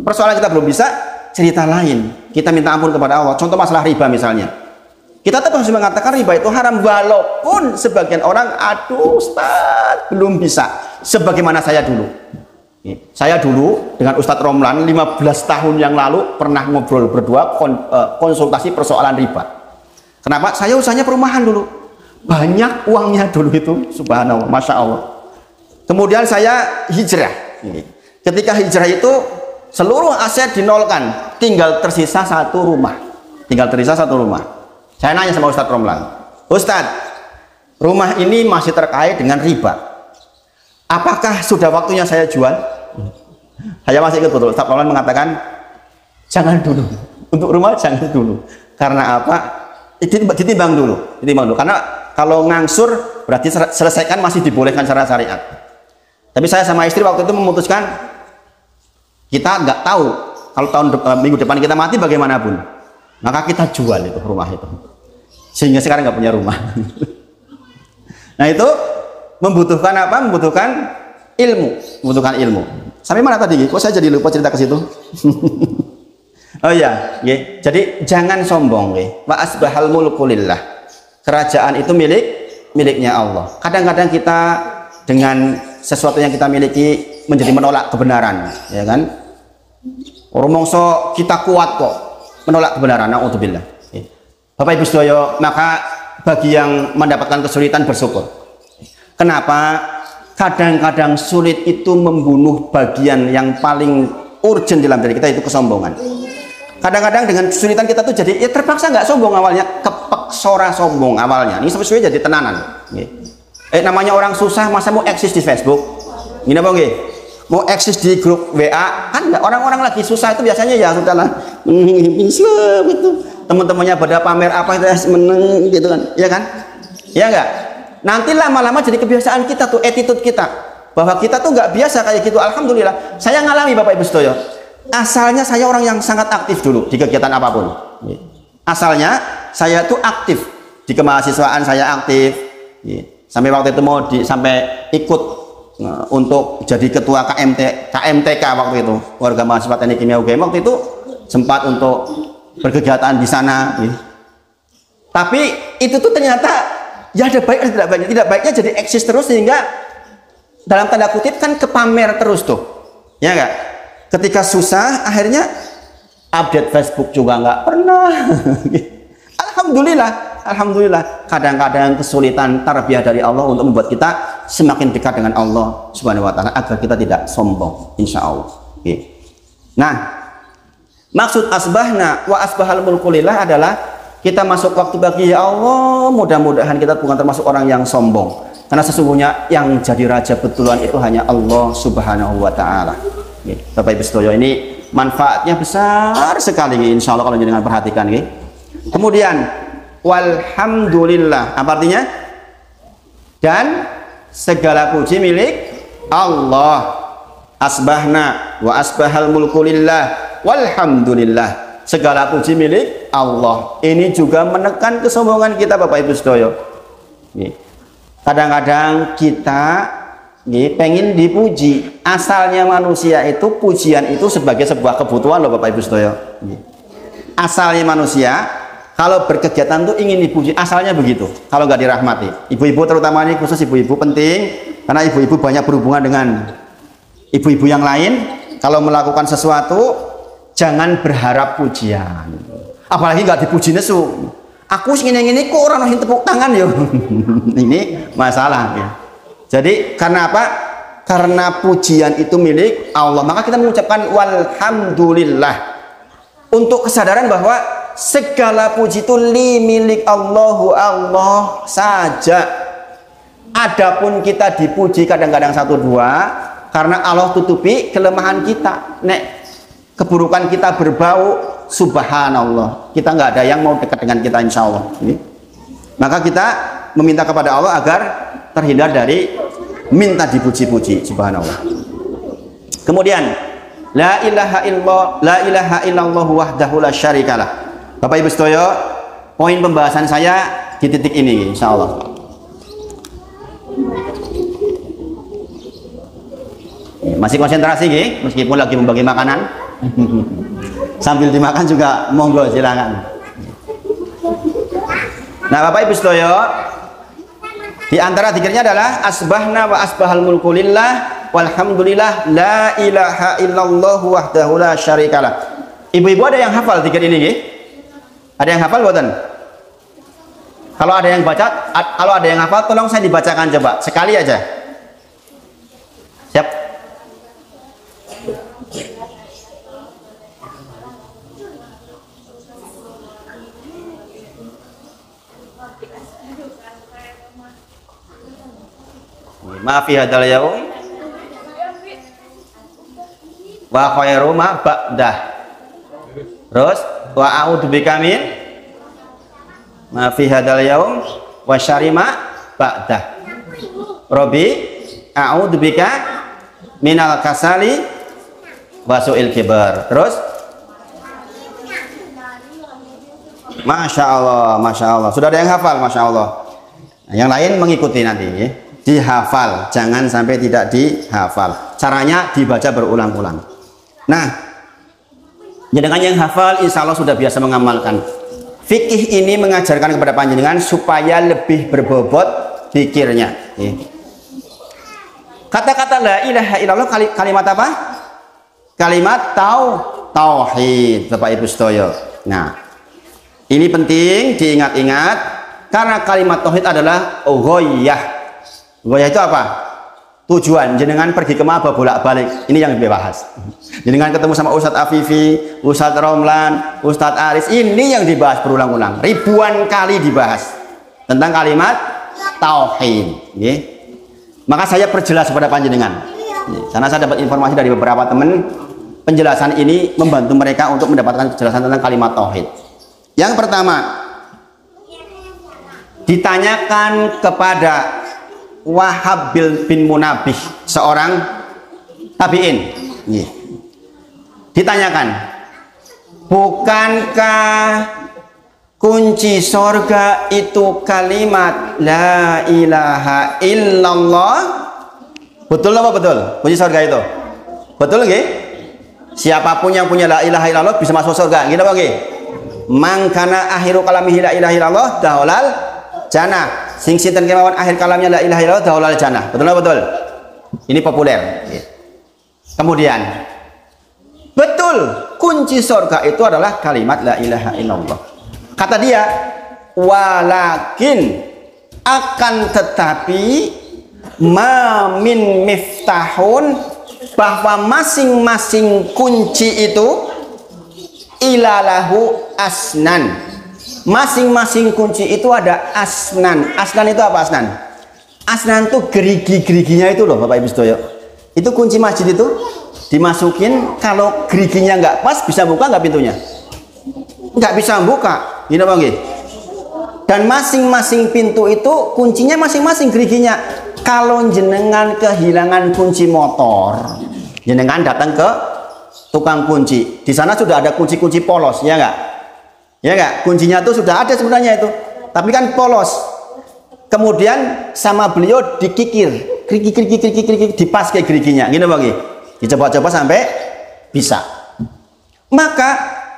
Persoalan kita belum bisa, cerita lain. Kita minta ampun kepada Allah. Contoh masalah riba misalnya. Kita tetap harus mengatakan riba itu haram, walaupun sebagian orang, aduh Ustaz, belum bisa. Sebagaimana saya dulu. Saya dulu dengan Ustadz Romlan 15 tahun yang lalu pernah ngobrol berdua konsultasi persoalan riba. Kenapa? Saya usahanya perumahan dulu. Banyak uangnya dulu itu, subhanallah, masya Allah. Kemudian saya hijrah. Ketika hijrah itu seluruh aset dinolkan, tinggal tersisa satu rumah. Saya nanya sama Ustadz Romlan, Ustadz, rumah ini masih terkait dengan riba. Apakah sudah waktunya saya jual? Saya masih ingat betul, Ustadz Romlan mengatakan, jangan dulu. Untuk rumah jangan dulu. Karena apa? Ditimbang dulu. Karena kalau ngangsur berarti selesaikan masih dibolehkan secara syariat. Tapi saya sama istri waktu itu memutuskan, kita nggak tahu kalau minggu depan kita mati bagaimanapun, maka kita jual itu rumah itu. Sehingga sekarang nggak punya rumah. Nah itu membutuhkan apa? Membutuhkan ilmu. Sampai mana tadi? Kok saya jadi lupa cerita ke situ? Oh iya, jadi jangan sombong. Wa asbahal mulku lillah. Kerajaan itu miliknya Allah. Kadang-kadang kita dengan sesuatu yang kita miliki menjadi menolak kebenaran, ya kan? Rumongso kita kuat kok menolak kebenaran. Naudzubillah. Bapak Ibu sedaya, maka bagi yang mendapatkan kesulitan bersyukur. Kenapa? Kadang-kadang sulit itu membunuh bagian yang paling urgent dalam diri kita, itu kesombongan. Kadang-kadang dengan kesulitan kita tuh jadi terpaksa nggak sombong awalnya, kepeksora sombong awalnya. Ini sesuai jadi tenanan. Namanya orang susah masa mau eksis di Facebook? Gini apa nggih? Mau eksis di grup WA? Kan nggak, orang-orang lagi susah itu biasanya ya sudahlah gitu. Teman-temannya pada pamer apa itu meneng gitu kan, ya kan? Ya enggak? Nanti lama-lama jadi kebiasaan kita tuh, attitude kita bahwa kita tuh nggak biasa kayak gitu. Alhamdulillah, saya ngalami Bapak Ibu sedaya. Asalnya saya orang yang sangat aktif dulu di kegiatan apapun. Asalnya saya tuh aktif di kemahasiswaan, saya aktif. Sampai waktu itu sampai ikut untuk jadi ketua KMTK waktu itu, warga mahasiswa teknik kimia UGM. Waktu itu sempat untuk berkegiatan di sana. Tapi itu tuh ternyata ya ada baik dan tidak baiknya. Tidak baiknya jadi eksis terus, sehingga dalam tanda kutip kan kepamer terus tuh, ya enggak? Ketika susah akhirnya update Facebook juga nggak pernah. Alhamdulillah alhamdulillah. Kadang-kadang kesulitan tarbiyah dari Allah untuk membuat kita semakin dekat dengan Allah Subhanahu wa taala agar kita tidak sombong, insya Allah. Oke. Nah, maksud asbahna wa asbahal mulku lillah adalah kita masuk waktu pagi, ya Allah, mudah-mudahan kita bukan termasuk orang yang sombong. Karena sesungguhnya yang jadi raja betulan itu hanya Allah Subhanahu wa taala. Bapak Ibu sedaya, ini manfaatnya besar sekali, insya Allah kalau jangan perhatikan. Kemudian walhamdulillah, apa artinya? Dan segala puji milik Allah. Asbahna wa asbahal mulku lillah walhamdulillah, segala puji milik Allah. Ini juga menekan kesombongan kita, Bapak Ibu sedaya. Kadang-kadang kita pengen dipuji. Asalnya manusia itu pujian itu sebagai sebuah kebutuhan loh, Bapak Ibu sedaya. Asalnya manusia kalau berkegiatan tuh ingin dipuji, asalnya begitu. Kalau nggak dirahmati, ibu-ibu terutama ini, khusus ibu-ibu penting, karena ibu-ibu banyak berhubungan dengan ibu-ibu yang lain. Kalau melakukan sesuatu jangan berharap pujian, apalagi nggak dipuji nesu. Aku ingin kok orang yang tepuk tangan yo. Ini masalah ya. Jadi karena apa? Karena pujian itu milik Allah, maka kita mengucapkan walhamdulillah untuk kesadaran bahwa segala puji itu milik Allah saja. Adapun kita dipuji kadang-kadang satu dua karena Allah tutupi kelemahan kita. Nek keburukan kita berbau, subhanallah, kita nggak ada yang mau dekat dengan kita, insya Allah. Maka kita meminta kepada Allah agar terhindar dari minta dipuji-puji, subhanallah. Kemudian la ilaha illallah wahdahu la syarikalah. Bapak Ibu sedaya, poin pembahasan saya di titik ini, insya Allah. Masih konsentrasi meskipun lagi membagi makanan. Sambil dimakan juga monggo, silakan. Nah, Bapak Ibu sedaya, di antara zikirnya adalah asbahna wa asbahal mulku lillah walhamdulillah la ilaha illallah wahdahu la syarikalah. Ibu-ibu ada yang hafal zikir ini nggih? Ada yang hafal buatan? Kalau ada yang baca, kalau ada yang hafal tolong saya dibacakan coba sekali aja. Siap? Ma fi hadzal yaum wa khairu ma ba'dah. Terus wa a'udzu bika min ma fi hadzal yaum wa syarri ma ba'dah. Rabbi a'udzu bika minal kasali wa su'il kibar. Terus Masya Allah, Masya Allah. Sudah ada yang hafal, Masya Allah. Nah, yang lain mengikuti nanti ya. Dihafal, jangan sampai tidak dihafal. Caranya dibaca berulang-ulang. Nah, dengan yang hafal insya Allah sudah biasa mengamalkan. Fikih ini mengajarkan kepada panjenengan supaya lebih berbobot pikirnya. Kata-kata la ilaha illallah kalimat apa? Kalimat tauhid, Bapak Ibu sedaya. Nah, ini penting diingat-ingat karena kalimat tauhid adalah ghoyah. Ghoyah itu apa? Tujuan. Jenengan pergi ke mana bolak-balik. Ini yang dibahas. Jenengan ketemu sama Ustadz Afifi, Ustadz Romlan, Ustadz Aris. Ini yang dibahas berulang-ulang. Ribuan kali dibahas tentang kalimat tauhid. Maka saya perjelas kepada panjenengan. Karena saya dapat informasi dari beberapa teman, penjelasan ini membantu mereka untuk mendapatkan kejelasan tentang kalimat tauhid. Yang pertama, ditanyakan kepada Wahab bin Munabih, seorang tabi'in. Ditanyakan, bukankah kunci sorga itu kalimat la ilaha illallah? Betul apa betul? Kunci sorga itu betul nggih? Siapapun yang punya la ilaha illallah bisa masuk surga, gitu apa nggih? Mangkana akhiru kalamihi la ilaha illallah daholal jannah. Sing sinten kemawon akhir kalamnya la ilaha illallah daholal jannah. Betul apa betul? Ini populer. Kemudian betul, kunci surga itu adalah kalimat la ilaha illallah. Kata dia, walakin akan tetapi ma min miftahun, bahwa masing-masing kunci itu ilalahu asnan, masing-masing kunci itu ada asnan. Asnan itu apa asnan? Asnan itu gerigi-geriginya itu loh Bapak Ibu Sedoyo. Itu kunci masjid itu dimasukin, kalau geriginya nggak pas bisa buka nggak pintunya? Nggak bisa buka, gini Bang. Dan masing-masing pintu itu kuncinya masing-masing geriginya. Kalau jenengan kehilangan kunci motor, jenengan datang ke tukang kunci. Di sana sudah ada kunci-kunci polos, ya nggak? Ya nggak? Kuncinya tuh sudah ada sebenarnya itu, tapi kan polos. Kemudian sama beliau dikikir, kriki, dipas kayak geriginya, gini Bang. Dicoba-coba sampai bisa. Maka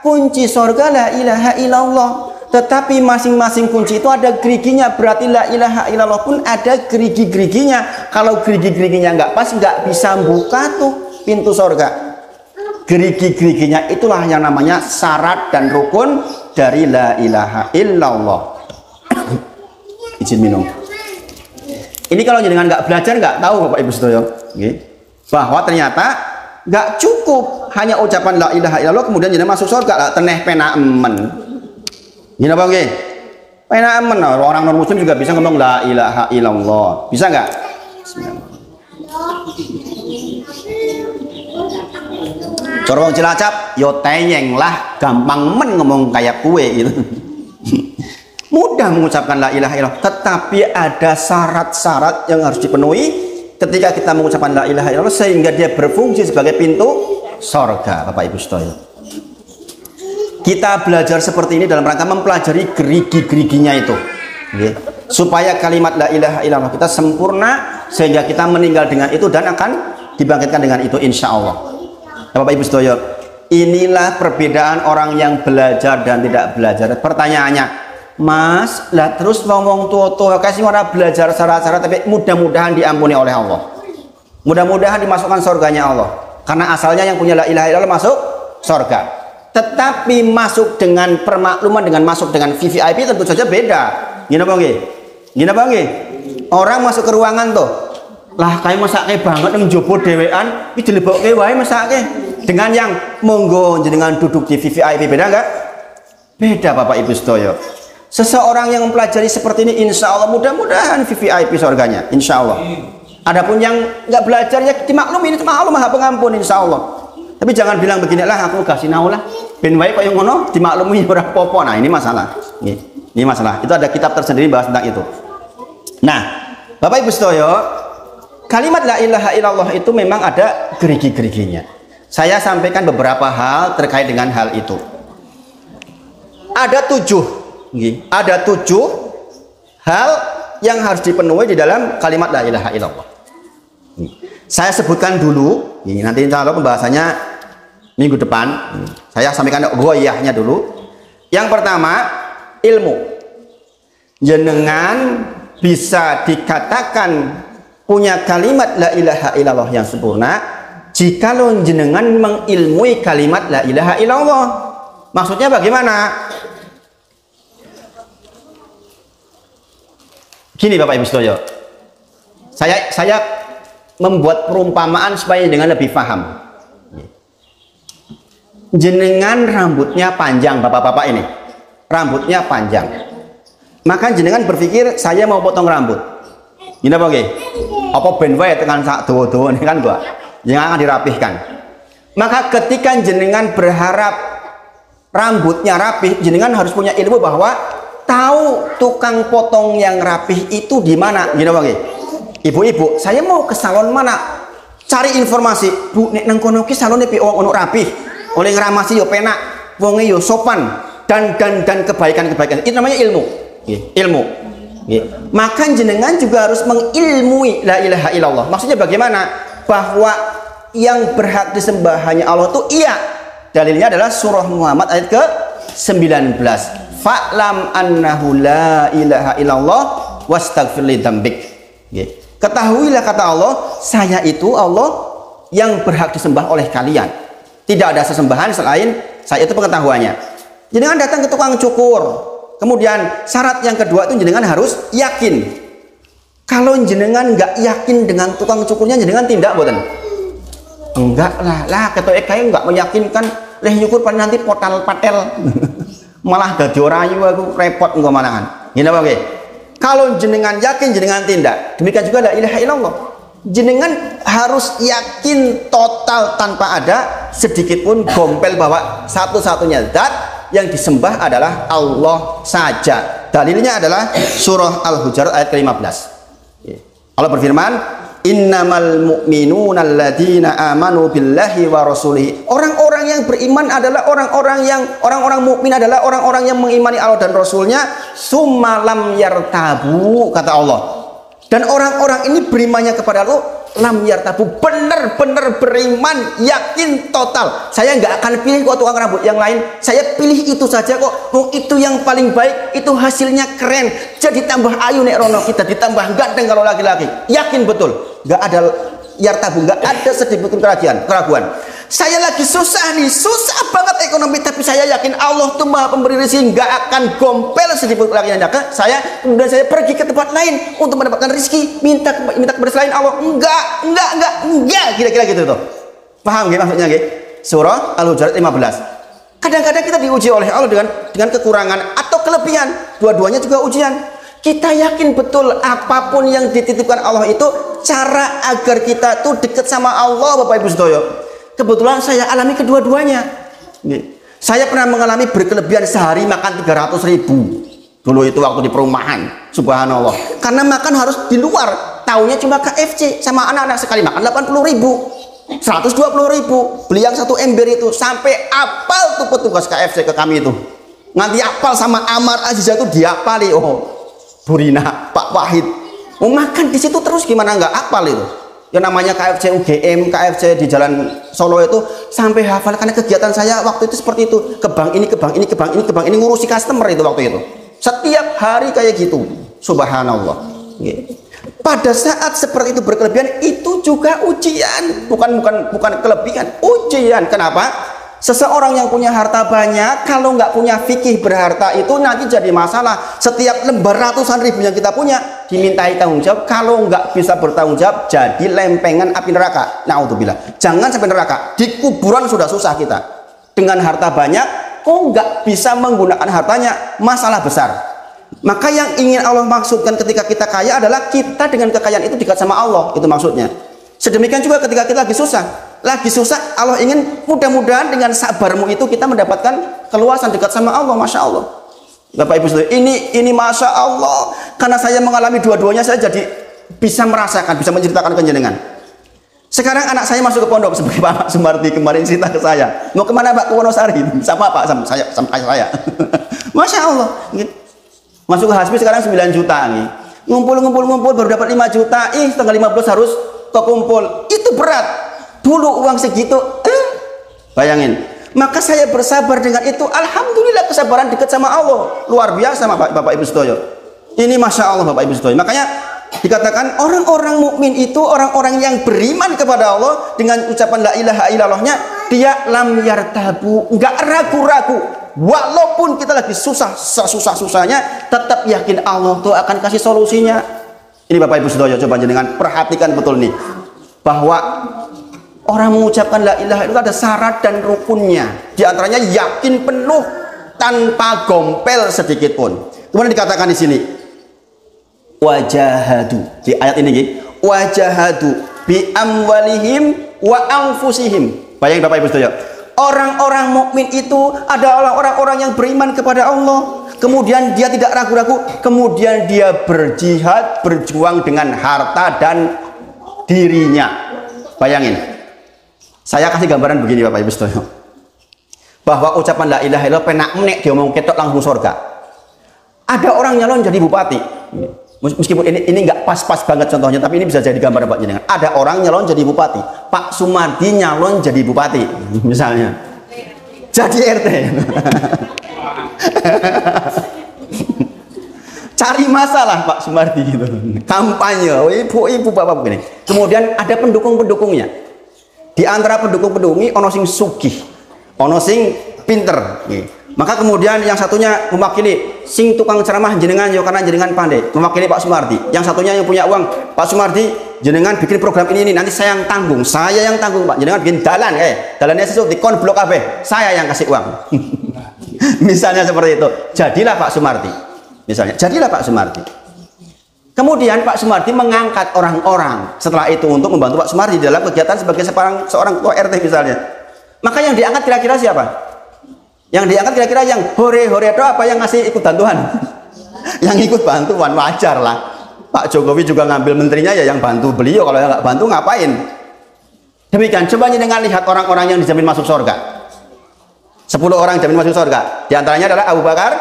kunci sorga la ilaha illallah. Tetapi masing-masing kunci itu ada geriginya. Berarti la ilaha illallah pun ada gerigi-geriginya. Kalau gerigi-geriginya nggak pas, nggak bisa buka tuh pintu sorga. Gerigi-geriginya itulah yang namanya syarat dan rukun dari la ilaha illallah. Izin minum. Ini kalau jenengan nggak belajar, nggak tahu Bapak Ibu Sedoyo, bahwa ternyata nggak cukup hanya ucapan la ilaha illallah kemudian jenengan masuk surga. Lah teneh pena emen. Gini apa nggih? Pena emen. Orang non muslim juga bisa ngomong la ilaha illallah. Bisa nggak? Corong Cilacap, yo tenyeng lah, gampang men ngomong kayak kue gitu. Mudah mengucapkan la ilaha illallah, tetapi ada syarat-syarat yang harus dipenuhi ketika kita mengucapkan la ilaha illallah sehingga dia berfungsi sebagai pintu sorga. Bapak Ibu Sedoyo, kita belajar seperti ini dalam rangka mempelajari gerigi-geriginya itu, supaya kalimat la ilaha illallah kita sempurna sehingga kita meninggal dengan itu dan akan dibangkitkan dengan itu insya Allah. Bapak Ibu Sedoyo, inilah perbedaan orang yang belajar dan tidak belajar. Pertanyaannya, Mas, lah terus ngomong tua-tua kasih orang belajar syarat-syarat tapi mudah-mudahan diampuni oleh Allah, mudah-mudahan dimasukkan surganya Allah, karena asalnya yang punya la ilaha illallah masuk surga. Tetapi masuk dengan permakluman, dengan masuk dengan VVIP tentu saja beda. Gini Bang, gini Bang, orang masuk ke ruangan tuh lah kayak masake banget yang jopo dewean iki dilebokke wae masake, dengan yang monggo jenengan duduk di VVIP, beda enggak? Beda Bapak Ibu Sedoyo. Seseorang yang mempelajari seperti ini insya Allah mudah-mudahan VVIP surganya insya Allah. Adapun yang nggak belajar ya dimaklumi, ini cuma Allah Maha Pengampun insya Allah. Tapi jangan bilang beginilah aku kasih nau lah ben wae kok yang ngono dimaklumi ora apa-apa. Nah ini masalah. Ini masalah. Itu ada kitab tersendiri bahas tentang itu. Nah Bapak Ibu Sedoyo, kalimat la ilaha illallah itu memang ada gerigi-geriginya. Saya sampaikan beberapa hal terkait dengan hal itu. Ada 7 hal yang harus dipenuhi di dalam kalimat la ilaha illallah. Saya sebutkan dulu, nanti insya Allah pembahasannya minggu depan. Saya sampaikan goyahnya dulu. Yang pertama, ilmu. Jenengan bisa dikatakan punya kalimat la ilaha illallah yang sempurna jikalau jenengan mengilmui kalimat la ilaha illallah. Maksudnya bagaimana? Gini Bapak Ibu Sedoyo, saya membuat perumpamaan supaya dengan lebih paham. Jenengan rambutnya panjang, bapak-bapak ini rambutnya panjang, maka jenengan berpikir saya mau potong rambut. Gini apa nggih? Apa ben wae tekan sak dawa-dawa ini kan gua, yang akan dirapihkan. Maka ketika jenengan berharap rambutnya rapih, jenengan harus punya ilmu bahwa tahu tukang potong yang rapih itu di mana. Gini Bang, ibu-ibu, saya mau ke salon mana? Cari informasi. Bu, nek nang kono ki salone pi ono rapih. Oleh ngramasi yo penak, wonge yo sopan dan kebaikan-kebaikan. Itu namanya ilmu. Ilmu. Maka jenengan juga harus mengilmui la ilaha illallah. Maksudnya bagaimana? Bahwa yang berhak disembah hanya Allah itu iya. Dalilnya adalah surah Muhammad ayat ke-19. Fa'lam annahu la ilaha illallah wastaghfir li dzambik. Ketahuilah kata Allah, saya itu Allah yang berhak disembah oleh kalian. Tidak ada sesembahan selain saya, itu pengetahuannya. Jangan datang ke tukang cukur. Kemudian syarat yang kedua itu jenengan harus yakin. Kalau jenengan nggak yakin dengan tukang cukurnya, jenengan tindak boten? Enggak lah ketua kayak nggak meyakinkan, leh nyukur paling nanti potal patel malah dadi ora ayu aku repot engko malangan. Gini apa nggih? Kalau jenengan yakin, jenengan tindak. Demikian juga la ilaha illallah. Jenengan harus yakin total tanpa ada sedikit pun gompel bahwa satu-satunya zat yang disembah adalah Allah saja. Dalilnya adalah surah Al-Hujurat ayat ke-15. Allah berfirman, innamal mu'minuna alladzina amanu billahi wa rasulihi. Orang-orang yang beriman adalah orang-orang mukmin adalah orang-orang yang mengimani Allah dan Rasulnya, summa lam yartabu, kata Allah. Dan orang-orang ini berimannya kepada Allah lam yartabu, benar-benar beriman, yakin total. Saya nggak akan pilih kok tukang rambut yang lain, saya pilih itu saja kok. Itu yang paling baik, itu hasilnya keren. Jadi tambah ayu nek rono kita, ditambah ganteng kalau laki-laki. Yakin betul, nggak ada yartabu, nggak ada sedikit pun keraguan. Saya lagi susah nih, susah banget ekonomi, tapi saya yakin Allah tuh Maha Pemberi rezeki, nggak akan gompel sedikit lagi nyaka saya. Kemudian saya pergi ke tempat lain untuk mendapatkan rezeki, minta kepada selain Allah, enggak, kira-kira gitu tuh. Paham nggih maksudnya nggih? Surah Al-Hujurat 15. Kadang-kadang kita diuji oleh Allah dengan kekurangan atau kelebihan, dua-duanya juga ujian. Kita yakin betul apapun yang dititipkan Allah itu cara agar kita tuh dekat sama Allah, Bapak Ibu sedaya. Kebetulan saya alami kedua-duanya. Saya pernah mengalami berkelebihan sehari makan 300.000 dulu itu waktu di perumahan, subhanallah. Karena makan harus di luar, taunya cuma KFC, sama anak-anak sekali makan 80.000, 120.000. Beli yang 1 ember itu sampai apal tuh petugas KFC ke kami itu. Nganti apal sama Amar Aziza itu diapali. Oh, Burina, Pak Wahid. Mau makan di situ terus gimana nggak apal itu? Yang namanya KFC UGM, KFC di Jalan Solo itu sampai hafal, karena kegiatan saya waktu itu seperti itu. Ke bank ini ngurusi customer itu waktu itu. Setiap hari kayak gitu. Subhanallah. Pada saat seperti itu berkelebihan, itu juga ujian, bukan kelebihan, ujian. Kenapa? Seseorang yang punya harta banyak, kalau nggak punya fikih berharta itu nanti jadi masalah. Setiap lembar ratusan ribu yang kita punya dimintai tanggung jawab, kalau nggak bisa bertanggung jawab jadi lempengan api neraka. Naudzubillah. Jangan sampai neraka. Di kuburan sudah susah kita. Dengan harta banyak, kok nggak bisa menggunakan hartanya, masalah besar. Maka yang ingin Allah maksudkan ketika kita kaya adalah kita dengan kekayaan itu dekat sama Allah, itu maksudnya. Sedemikian juga ketika kita lagi susah, Allah ingin mudah-mudahan dengan sabarmu itu kita mendapatkan keluasan dekat sama Allah. Masya Allah, Bapak Ibu saudara, ini Masya Allah, karena saya mengalami dua-duanya, saya jadi bisa merasakan, bisa menceritakan ke jenengan. Sekarang anak saya masuk ke pondok seperti Pak Sumardi kemarin cerita ke saya, mau kemana Pak? Ke Wonosari. Sama Pak, sama saya. Masya Allah, masuk ke Hasbi sekarang 9 juta nih. Ngumpul baru dapat 5 juta, tanggal 15 harus kekumpul. Itu berat. Dulu uang segitu, bayangin. Maka saya bersabar dengan itu. Alhamdulillah, kesabaran dekat sama Allah luar biasa, Bapak Ibu sedaya. Ini Masya Allah, Bapak Ibu sedaya. Makanya dikatakan orang-orang mukmin itu orang-orang yang beriman kepada Allah dengan ucapan la ilaha illallahnya, dia lam yartabu, nggak ragu-ragu. Walaupun kita lagi susahnya, tetap yakin Allah tuh akan kasih solusinya. Ini Bapak Ibu sedaya, coba jenengan perhatikan betul nih, bahwa orang mengucapkan la ilaha itu ada syarat dan rukunnya. Di antaranya yakin penuh tanpa gompel sedikit pun. Kemudian dikatakan di sini wajahadu, di ayat ini wajahadu bi amwalihim wa anfusihim. Bayangin Bapak Ibu saudara, orang-orang mukmin itu adalah orang-orang yang beriman kepada Allah. Kemudian dia tidak ragu-ragu, kemudian dia berjihad, berjuang dengan harta dan dirinya. Bayangin. Saya kasih gambaran begini Bapak Ibu saudara, bahwa ucapan la ilaha illallah penak menek diomong ketok langsung surga. Ada orang nyalon jadi bupati, meskipun ini nggak pas-pas banget contohnya, tapi ini bisa jadi gambaran Pak jenengan. Ada orang nyalon jadi bupati, Pak Sumardi nyalon jadi bupati misalnya, jadi RT. Cari masalah Pak Sumardi gitu, kampanye, ibu bapak begini. Kemudian ada pendukung-pendukungnya. Di antara pendukung-pendukung ini ono sing sugih, ono sing pinter, Maka kemudian yang satunya mewakili, sing tukang ceramah jenengan yo karena jenengan pandai, mewakili Pak Sumardi. Yang satunya yang punya uang, Pak Sumardi, jenengan bikin program ini nanti saya yang tanggung, Pak. Jenengan bikin dalan, dalannya sesuatu di konblok AB, saya yang kasih uang. Misalnya seperti itu. Jadilah Pak Sumardi. Misalnya, jadilah Pak Sumardi. Kemudian Pak Sumardi mengangkat orang-orang setelah itu untuk membantu Pak Sumardi dalam kegiatan sebagai seorang ketua RT misalnya. Maka yang diangkat kira-kira siapa? Yang diangkat kira-kira yang hore-hore itu apa yang ngasih ikut bantuan? Yang ikut bantuan wajar lah. Pak Jokowi juga ngambil menterinya ya yang bantu beliau, kalau yang nggak bantu ngapain? Demikian, coba dengan lihat orang-orang yang dijamin masuk surga. 10 orang dijamin masuk surga. Di antaranya adalah Abu Bakar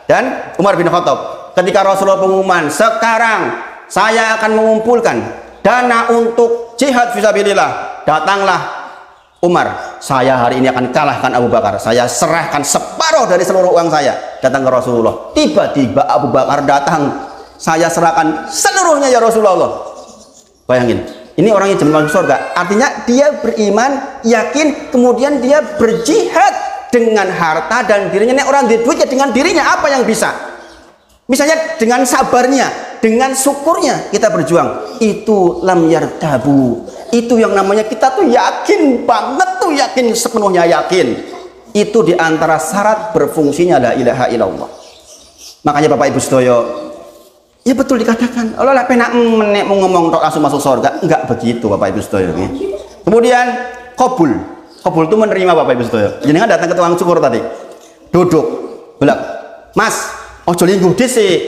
dan Umar bin Khattab. Ketika Rasulullah pengumuman, sekarang saya akan mengumpulkan dana untuk jihad fisabilillah, datanglah Umar, saya hari ini akan kalahkan Abu Bakar, saya serahkan separuh dari seluruh uang saya, datang ke Rasulullah. Tiba-tiba Abu Bakar datang, saya serahkan seluruhnya ya Rasulullah. Bayangin, ini orang yang jamin masuk surga, artinya dia beriman, yakin, kemudian dia berjihad dengan harta dan dirinya. Nek orang di duit ya dengan dirinya apa yang bisa, misalnya dengan sabarnya, dengan syukurnya kita berjuang. Itu lam yartabu, itu yang namanya kita tuh yakin banget, tuh yakin sepenuhnya yakin. Itu diantara syarat berfungsinya la ilaha illallah. Makanya Bapak Ibu sedoyo, ya betul dikatakan Allah lah penak menek mau ngomong tok langsung masuk surga, enggak begitu Bapak Ibu sedoyo. Kemudian qabul itu menerima Bapak Ibu sedoyo. Jenengan datang ke tukang cukur tadi, duduk belak, Mas ojo lingguh dhisik,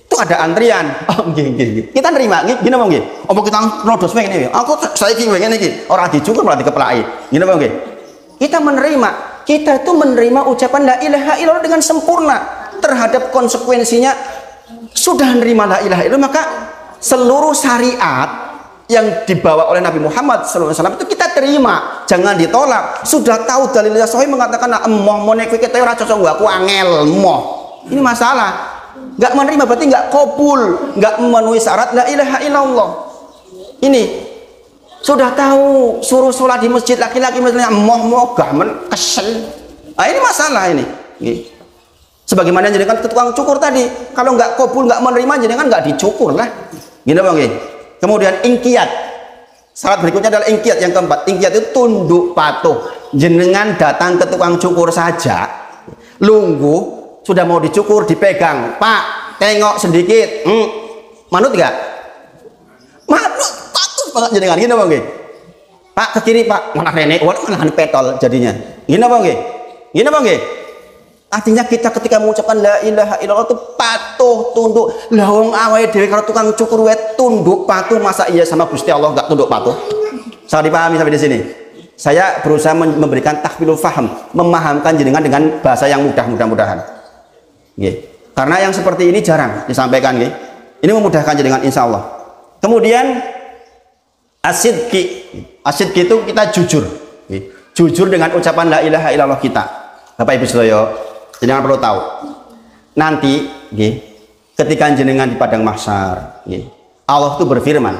itu ada antrian. Oh nggih. Kita nerima nggih, gini nggih. Apa kita nodos ngene iki? Aku saiki ngene iki, ora dicukur ora dikeplaki. Gini nggih. Kita menerima, kita itu menerima ucapan la ilaha illallah dengan sempurna terhadap konsekuensinya. Sudah menerima la ilaha illallah, maka seluruh syariat yang dibawa oleh Nabi Muhammad SAW itu kita terima, jangan ditolak. Sudah tahu dalilnya sahih mengatakan emoh monek kita ora cocok aku angel emoh. Ini masalah. Nggak menerima berarti nggak qabul, nggak memenuhi syarat la ilaha illallah. Ini sudah tahu suruh sholat di masjid laki-laki misalnya moh gah kesel. Nah, ini masalah ini. Sebagaimana jenengan ke tukang cukur tadi, kalau nggak qabul, nggak menerima, jenengan nggak dicukur lah. Gini bang. Kemudian ingkiyat. Syarat berikutnya adalah ingkiyat yang keempat. Ingkiyat itu tunduk patuh. Jenengan datang ke tukang cukur saja, lungguh. Sudah mau dicukur, dipegang, Pak, tengok sedikit, manut gak? Manut, patuh banget jenengan, gini bang, Pak ke kiri Pak, mana nenek, mana petol jadinya, gini bang, artinya kita ketika mengucapkan la ilaha illallah itu patuh, tunduk. Lah wong awake dhewe karo tukang cukur wet tunduk patuh, masa iya sama Gusti Allah gak tunduk patuh? Saya dipahami sampai di sini. Saya berusaha memberikan tahwilul faham, memahamkan jenengan dengan bahasa yang mudah-mudahan. Karena yang seperti ini jarang disampaikan, ini memudahkan jenengan insya Allah. Kemudian asidki itu kita jujur dengan ucapan la ilaha illallah kita. Bapak Ibu sedoyo, jenengan perlu tahu nanti ketika jenengan di padang mahsyar, Allah itu berfirman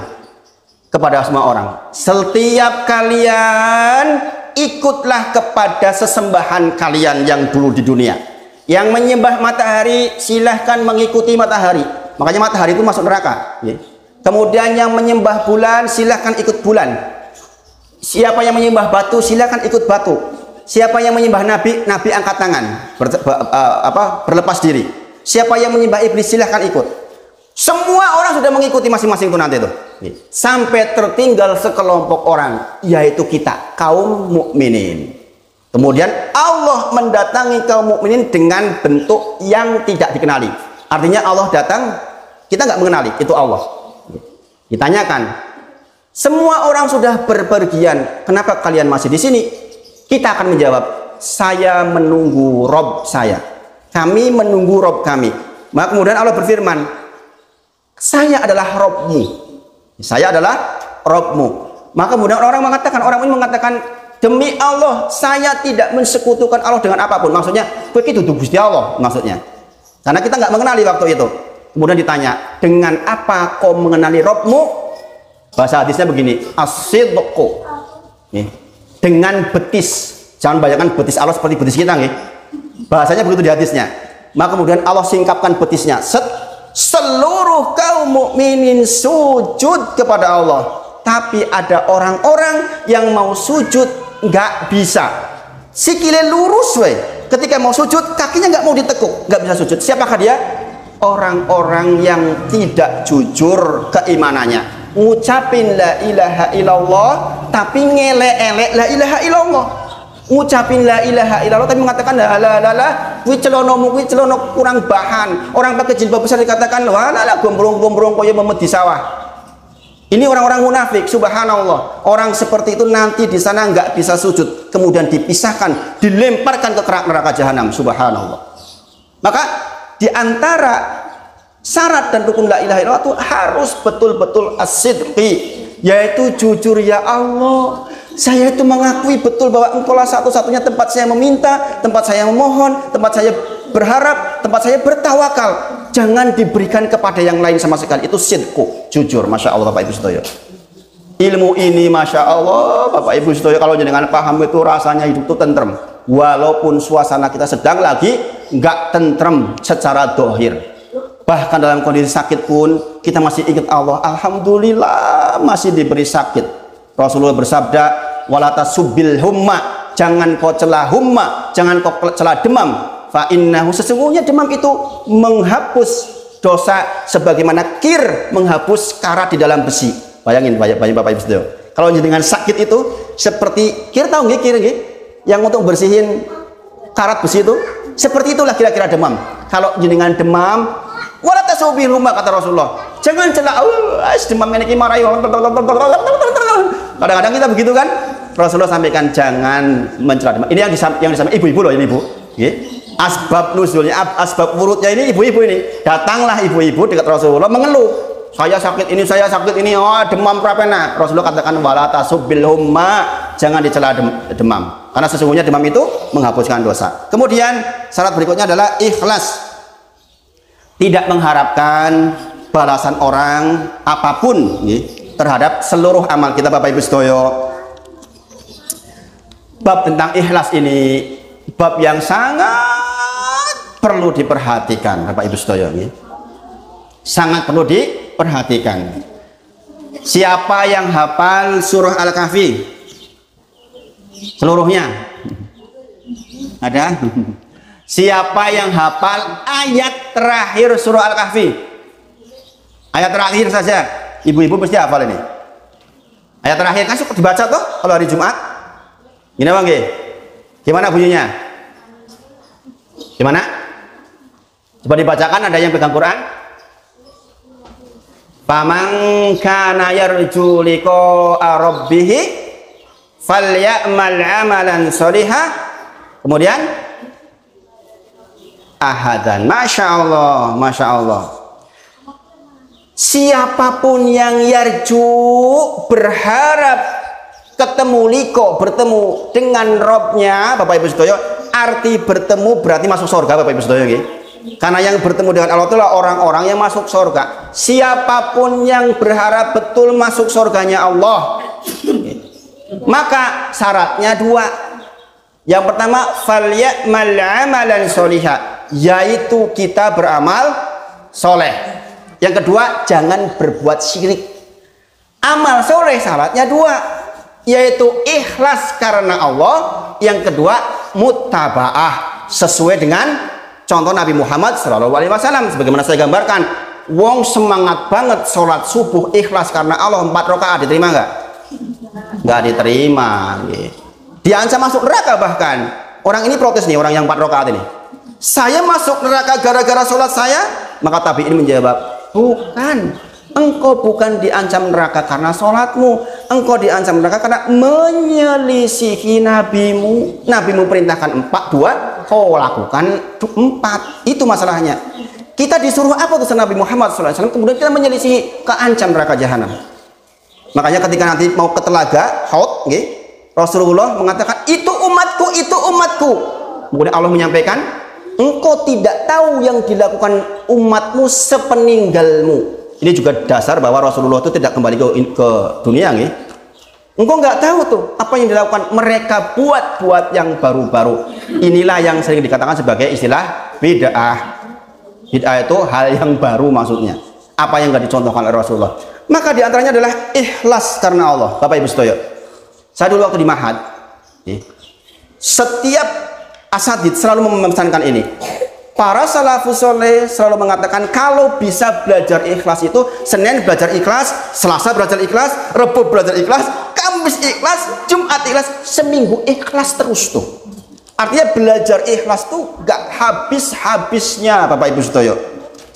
kepada semua orang, setiap kalian ikutlah kepada sesembahan kalian yang dulu di dunia. Yang menyembah matahari silahkan mengikuti matahari, makanya matahari itu masuk neraka. Kemudian yang menyembah bulan silahkan ikut bulan. Siapa yang menyembah batu silahkan ikut batu. Siapa yang menyembah nabi, nabi angkat tangan, berlepas diri. Siapa yang menyembah iblis silahkan ikut. Semua orang sudah mengikuti masing-masing itu nanti itu. Sampai tertinggal sekelompok orang, yaitu kita kaum mukminin. Kemudian Allah mendatangi kaum mukminin dengan bentuk yang tidak dikenali. Artinya Allah datang, kita nggak mengenali, itu Allah. Ditanyakan, semua orang sudah berpergian, kenapa kalian masih di sini? Kita akan menjawab, saya menunggu Rob saya. Kami menunggu Rob kami. Maka kemudian Allah berfirman, saya adalah Robmu. Saya adalah Robmu. Maka kemudian orang ini mengatakan, demi Allah, saya tidak mensekutukan Allah dengan apapun. Maksudnya, begitu Gusti Allah maksudnya. Karena kita nggak mengenali waktu itu. Kemudian ditanya, dengan apa kau mengenali Robmu? Bahasa hadisnya begini, as-sidqu. Dengan betis. Jangan bayangkan betis Allah seperti betis kita, Bahasanya begitu di hadisnya. Maka kemudian Allah singkapkan betisnya. Seluruh kaum mukminin sujud kepada Allah. Tapi ada orang-orang yang mau sujud nggak bisa. Sikile lurus we. Ketika mau sujud kakinya nggak mau ditekuk, nggak bisa sujud. Siapakah dia? Orang-orang yang tidak jujur keimanannya. Ngucapin la ilaha illallah tapi ngelek-elek la ilaha illallah. Ngucapin la ilaha illallah tapi mengatakan la la la, kuwi celonomu kuwi celono kurang bahan. Orang pakai jilbab besar dikatakan la la gombrong-gombrong koyo memet di sawah. Ini orang-orang munafik, subhanallah. Orang seperti itu nanti di sana nggak bisa sujud, kemudian dipisahkan, dilemparkan ke neraka jahanam, subhanallah. Maka di antara syarat dan rukun la ilaha illallah itu harus betul-betul as-sidqi, yaitu jujur. Ya Allah, saya itu mengakui betul bahwa Engkaulah satu-satunya tempat saya meminta, tempat saya memohon, tempat saya berharap, tempat saya bertawakal. Jangan diberikan kepada yang lain sama sekali. Itu sidqu, jujur. Masya Allah Bapak Ibu Sedoyo. Ilmu ini Masya Allah Bapak Ibu Sedoyo, kalau jenengan paham itu rasanya hidup itu tentrem. Walaupun suasana kita sedang lagi nggak tentrem secara dohir. Bahkan dalam kondisi sakit pun kita masih ingat Allah. Alhamdulillah masih diberi sakit. Rasulullah bersabda, walata subil humma, jangan kau celah humma, jangan kau celah demam. Fa innahu, sesungguhnya demam itu menghapus dosa sebagaimana kir menghapus karat di dalam besi. Bayangin Bapak Ibu Saudara. Kalau dengan sakit itu seperti kir, tahu nggih kir nggih? Yang untuk bersihin karat besi itu, seperti itulah kira-kira demam. Kalau jenengan demam, wala tasubil humma kata Rasulullah. Jangan celah demam ini marahi. Kadang-kadang kita begitu kan? Rasulullah sampaikan jangan mencela demam. Ini yang disampaikan ibu-ibu loh ini Bu. Nggih. Asbab nuzulnya, asbab wurudnya ini ibu-ibu ini. Datanglah ibu-ibu dekat Rasulullah mengeluh. Saya sakit ini, oh demam prapena. Rasulullah katakan wala tasubbil humma, jangan dicela demam. Karena sesungguhnya demam itu menghapuskan dosa. Kemudian syarat berikutnya adalah ikhlas. Tidak mengharapkan balasan orang apapun terhadap seluruh amal kita Bapak Ibu Sedoyo. Bab tentang ikhlas ini bab yang sangat perlu diperhatikan Bapak Ibu Sedoyo, sangat perlu diperhatikan. Siapa yang hafal surah Al-Kahfi seluruhnya? Ada? Siapa yang hafal ayat terakhir surah Al-Kahfi? Ayat terakhir saja, ibu-ibu pasti hafal ini. Ayat terakhir kan suka dibaca tuh kalau hari Jumat. Gini Bang, gimana bunyinya? Gimana? Coba dibacakan, ada yang pegang Quran. Faman kana yarju liqa'a rabbih falyamal 'amalan sholihan. Kemudian ahadan. Masya Allah, Masya Allah. Siapapun yang yarju, berharap ketemu liko, bertemu dengan Robnya, Bapak Ibu Sedoyo. Arti bertemu berarti masuk surga Bapak Ibu Sedoyo. Karena yang bertemu dengan Allah itulah orang-orang yang masuk surga. Siapapun yang berharap betul masuk surganya Allah, maka syaratnya dua. Yang pertama, falyamal 'amalan sholihan, yaitu kita beramal soleh. Yang kedua, jangan berbuat syirik. Amal soleh syaratnya dua, yaitu ikhlas karena Allah. Yang kedua, muttabaah, sesuai dengan contoh Nabi Muhammad SAW. Sebagaimana saya gambarkan, wong semangat banget sholat subuh ikhlas karena Allah 4 rakaat, diterima nggak? Nggak diterima. Diancam masuk neraka bahkan. Orang ini protes nih, orang yang 4 rakaat ini. Saya masuk neraka gara-gara sholat saya? Maka tabi'in menjawab, bukan. Engkau bukan diancam neraka karena sholatmu. Engkau diancam neraka karena menyelisihi nabimu. Nabimu perintahkan 4, 2, kau lakukan 4. Itu masalahnya. Kita disuruh apa tuh Nabi Muhammad SAW, kemudian kita menyelisihi, keancam neraka jahanam. Makanya ketika nanti mau ke telaga Haud, Rasulullah mengatakan, itu umatku, itu umatku. Kemudian Allah menyampaikan, engkau tidak tahu yang dilakukan umatmu sepeninggalmu. Ini juga dasar bahwa Rasulullah itu tidak kembali ke dunia, Engkau nggak tahu tuh apa yang dilakukan mereka buat yang baru-baru. Inilah yang sering dikatakan sebagai istilah bid'ah. Bid'ah itu hal yang baru maksudnya. Apa yang nggak dicontohkan oleh Rasulullah. Maka diantaranya adalah ikhlas karena Allah. Bapak Ibu Sedoyo, saya dulu waktu di Mahad, setiap asatidz selalu memesankan ini. Para salafus soleh selalu mengatakan kalau bisa belajar ikhlas itu Senin belajar ikhlas, Selasa belajar ikhlas, Rabu belajar ikhlas, Kamis ikhlas, Jumat ikhlas, seminggu ikhlas terus tuh. Artinya belajar ikhlas tuh gak habis-habisnya Bapak Ibu Sedoyo.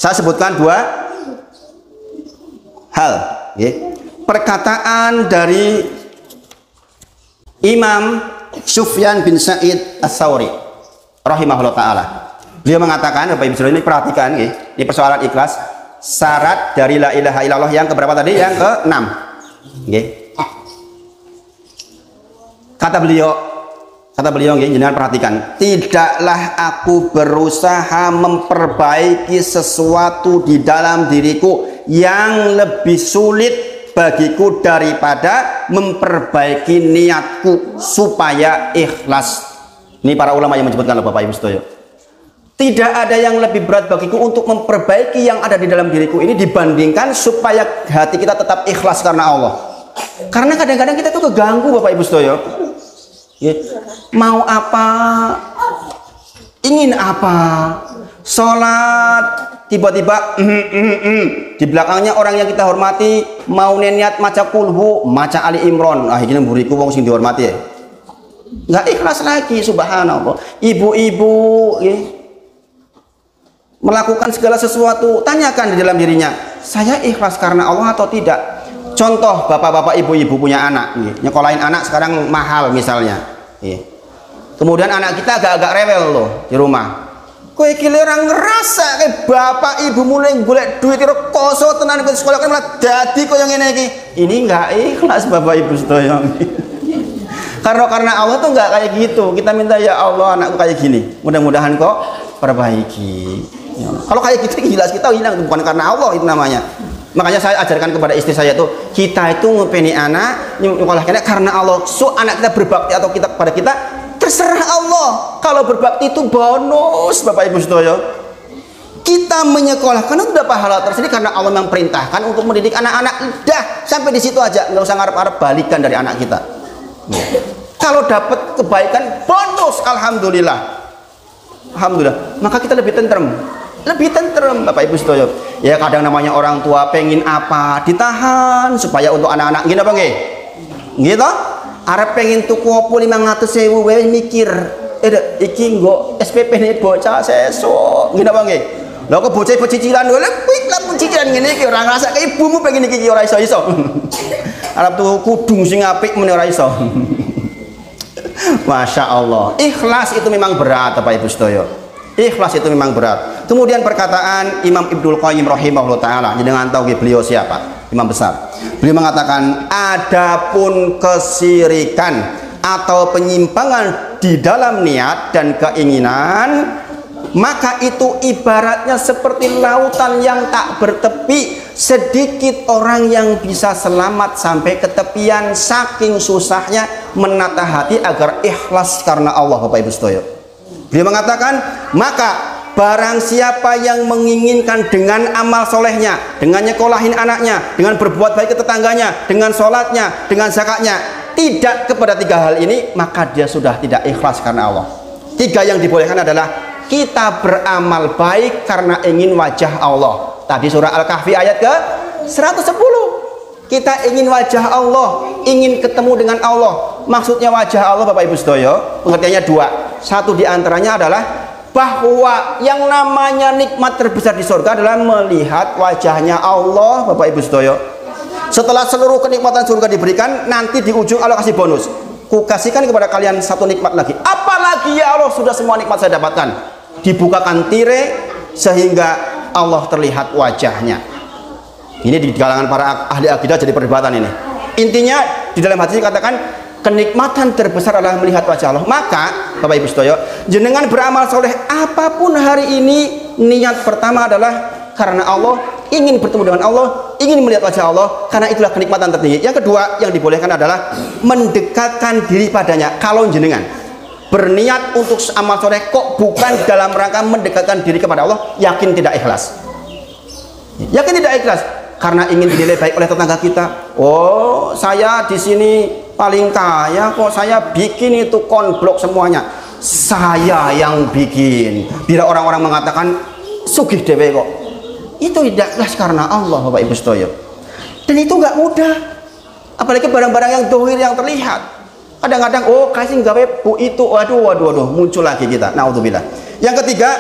Saya sebutkan dua hal. Perkataan dari Imam Sufyan bin Sa'id Ats-Tsauri rahimahullah ta'ala. Beliau mengatakan, Bapak Ibu Saudara, ini perhatikan ini persoalan ikhlas. Syarat dari la ilaha illallah yang keberapa tadi? Yang ke-6. Kata beliau jangan perhatikan, tidaklah aku berusaha memperbaiki sesuatu di dalam diriku yang lebih sulit bagiku daripada memperbaiki niatku supaya ikhlas. Ini para ulama yang menyebutkan, Bapak Ibu Saudara. Tidak ada yang lebih berat bagiku untuk memperbaiki yang ada di dalam diriku ini dibandingkan supaya hati kita tetap ikhlas karena Allah. Karena kadang-kadang kita tuh keganggu Bapak Ibu Saudara. Mau apa, ingin apa, sholat tiba-tiba di belakangnya orang yang kita hormati mau niat maca kulhu, maca Ali Imron, ini buriku wong sing dihormati ya. Nggak ikhlas lagi, subhanallah. Ibu-ibu melakukan segala sesuatu, tanyakan di dalam dirinya, saya ikhlas karena Allah atau tidak? Contoh bapak-bapak ibu-ibu punya anak, nyekolahin anak sekarang mahal misalnya. Kemudian anak kita agak-agak rewel loh di rumah. Kowe iki ora ngerasa ke bapak ibu mulai golek duit karo koso tenan ke sekolah kan malah dadi koyo ngene iki. Ini enggak ikhlas Bapak Ibu sedaya. Karena Allah tuh enggak kayak gitu. Kita minta ya Allah anakku kayak gini. Mudah-mudahan kok perbaiki. Ya. Kalau kayak gitu jelas kita hilang, bukan karena Allah itu namanya. Makanya saya ajarkan kepada istri saya tuh, kita itu ngepeni anak, nyekolahkannya karena Allah. So anak kita berbakti atau kita kepada kita terserah Allah. Kalau berbakti itu bonus Bapak Ibu sedaya. Kita menyekolahkan itu udah pahala tersendiri karena Allah memang perintahkan untuk mendidik anak-anak. Dah sampai di situ aja, nggak usah ngarep-ngarep balikan dari anak kita. Kalau dapat kebaikan bonus, alhamdulillah. Alhamdulillah. Maka kita lebih tentrem. Lebih tentrem Bapak Ibu sedaya. Ya kadang namanya orang tua pengen apa ditahan supaya untuk anak-anak gini apa nggih? Gitu? Arep pengen tuku opo 500.000 wae mikir. Iki nggo SPP ne bocah sesuk. Gini apa nggih? Lah kok bocah cicilan lho, kuwi lah pun cicilan ngene iki ora ngrasa ke ibumu pengen iki ora iso-iso. Arep tuku kudung sing apik men ora iso. Masya Allah. Ikhlas itu memang berat Bapak Ibu sedaya. Ikhlas itu memang berat. Kemudian perkataan Imam Ibnul Qayyim rahimahullah ta'ala, dengan tahu beliau siapa? Imam besar. Beliau mengatakan, adapun kesirikan atau penyimpangan di dalam niat dan keinginan, maka itu ibaratnya seperti lautan yang tak bertepi. Sedikit orang yang bisa selamat sampai ke tepian, saking susahnya menata hati agar ikhlas karena Allah Bapak Ibu sedaya. Beliau mengatakan, maka barang siapa yang menginginkan dengan amal solehnya, dengan nyekolahin anaknya, dengan berbuat baik ke tetangganya, dengan sholatnya, dengan zakatnya, tidak kepada tiga hal ini, maka dia sudah tidak ikhlas karena Allah. Tiga yang dibolehkan adalah kita beramal baik karena ingin wajah Allah. Tadi surah Al-Kahfi ayat ke 110. Kita ingin wajah Allah, ingin ketemu dengan Allah. Maksudnya wajah Allah Bapak Ibu sedaya, pengertiannya dua. Satu diantaranya adalah bahwa yang namanya nikmat terbesar di surga adalah melihat wajahnya Allah Bapak Ibu sedaya. Setelah seluruh kenikmatan surga diberikan, nanti di ujung Allah kasih bonus. Ku kasihkan kepada kalian satu nikmat lagi. Apalagi ya Allah, sudah semua nikmat saya dapatkan. Dibukakan tirai sehingga Allah terlihat wajahnya. Ini di kalangan para ahli akidah jadi perdebatan ini. Intinya di dalam hati katakan kenikmatan terbesar adalah melihat wajah Allah. Maka Bapak Ibu sedaya, jenengan beramal soleh apapun hari ini, niat pertama adalah karena Allah, ingin bertemu dengan Allah, ingin melihat wajah Allah, karena itulah kenikmatan tertinggi. Yang kedua yang dibolehkan adalah mendekatkan diri padanya. Kalau jenengan berniat untuk amal soleh kok bukan dalam rangka mendekatkan diri kepada Allah, yakin tidak ikhlas. Yakin tidak ikhlas karena ingin dinilai baik oleh tetangga kita. Oh, saya di sini paling kaya kok, saya bikin itu konblok semuanya. Saya yang bikin. Bila orang-orang mengatakan sugih dewe kok, itu tidak ikhlas karena Allah, Bapak Ibu Sedoyo. Dan itu nggak mudah, apalagi barang-barang yang dohir yang terlihat. Kadang-kadang oh kasih gawe bu itu, waduh muncul lagi kita. Naudzubillah. Yang ketiga,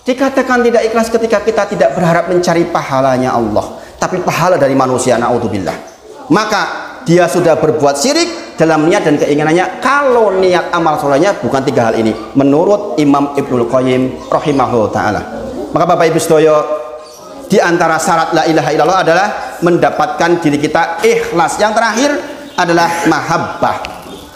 dikatakan tidak ikhlas ketika kita tidak berharap mencari pahalanya Allah, tapi pahala dari manusia. Naudzubillah. Maka dia sudah berbuat syirik dalam niat dan keinginannya kalau niat amal solehnya bukan tiga hal ini menurut Imam Ibnul Qayyim rahimahullah ta'ala. Maka Bapak Ibu Sedoyo, di antara syarat la ilaha illallah adalah mendapatkan diri kita ikhlas. Yang terakhir adalah mahabbah.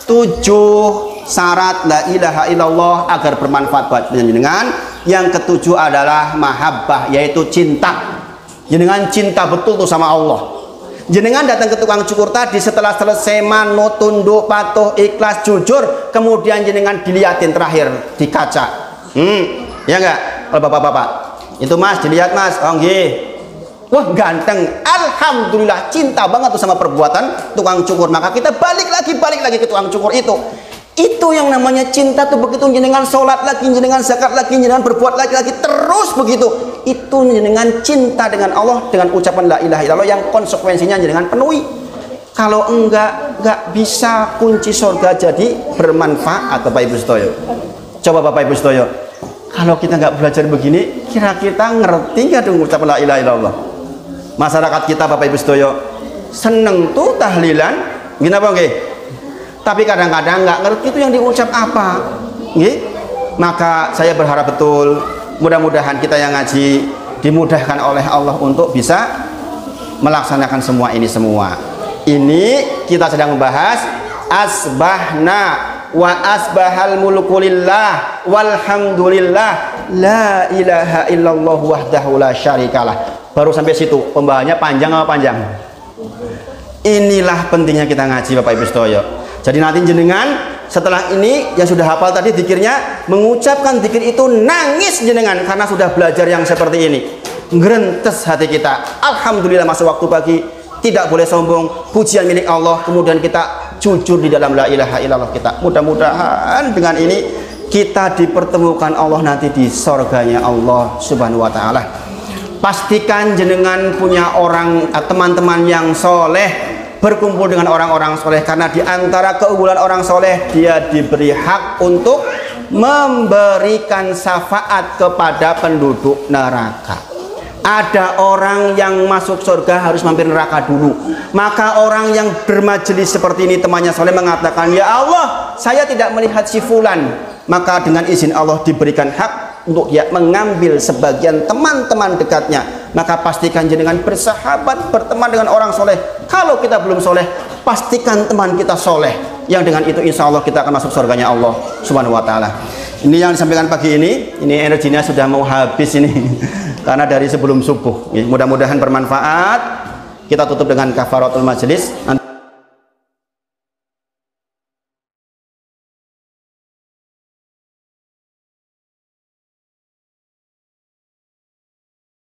7 syarat la ilaha illallah agar bermanfaat buat jenengan. Yang ketujuh adalah mahabbah, yaitu cinta. Jenengan cinta betul tuh sama Allah. Jenengan datang ke tukang cukur tadi, setelah selesai manut, tunduk, patuh, ikhlas, jujur, kemudian jenengan dilihatin terakhir di kaca. Ya enggak? Kalau bapak-bapak itu, mas dilihat mas, oh nggih, wah ganteng, alhamdulillah, cinta banget tuh sama perbuatan tukang cukur. Maka kita balik lagi ke tukang cukur itu yang namanya cinta tuh. Begitu jenengan sholat lagi, jenengan zakat lagi, jenengan berbuat lagi terus begitu, itu jenengan cinta dengan Allah dengan ucapan la ilaha illallah yang konsekuensinya jenengan penuhi. Kalau enggak bisa kunci surga jadi bermanfaat. Bapak Ibu Sedoyo, coba Bapak Ibu Sedoyo, kalau kita nggak belajar begini, kira kita ngerti nggak dong ucapan la ilaha illallah? Masyarakat kita Bapak Ibu Sedoyo seneng tuh tahlilan, gini apa nggih? Tapi kadang-kadang nggak ngerti itu yang diucap apa, nggih? Maka saya berharap betul, mudah-mudahan kita yang ngaji dimudahkan oleh Allah untuk bisa melaksanakan semua ini semua. Ini kita sedang membahas asbahna wa asbahal mulku lillah walhamdulillah la ilaha illallah wahdahu la syarikalah. Baru sampai situ, pembahasannya panjang apa panjang? Inilah pentingnya kita ngaji Bapak Ibu Sedoyo. Jadi nanti jenengan setelah ini yang sudah hafal tadi zikirnya, mengucapkan zikir itu nangis jenengan karena sudah belajar yang seperti ini. Ngerentes hati kita. Alhamdulillah masuk waktu pagi, tidak boleh sombong, pujian milik Allah. Kemudian kita jujur di dalam la ilaha illallah kita. Mudah-mudahan dengan ini kita dipertemukan Allah nanti di surganya Allah Subhanahu wa taala. Pastikan jenengan punya orang, teman-teman yang soleh, berkumpul dengan orang-orang soleh, karena di antara keunggulan orang soleh, dia diberi hak untuk memberikan syafaat kepada penduduk neraka. Ada orang yang masuk surga harus mampir neraka dulu. Maka orang yang bermajelis seperti ini, temannya soleh mengatakan, ya Allah, saya tidak melihat si fulan. Maka dengan izin Allah diberikan hak untuk dia mengambil sebagian teman-teman dekatnya. Maka pastikan jenengan bersahabat, berteman dengan orang soleh. Kalau kita belum soleh, pastikan teman kita soleh, yang dengan itu insya Allah kita akan masuk surganya Allah Subhanahu wa ta'ala. Ini yang disampaikan pagi ini energinya sudah mau habis ini karena dari sebelum subuh. Mudah-mudahan bermanfaat. Kita tutup dengan kafaratul majelis.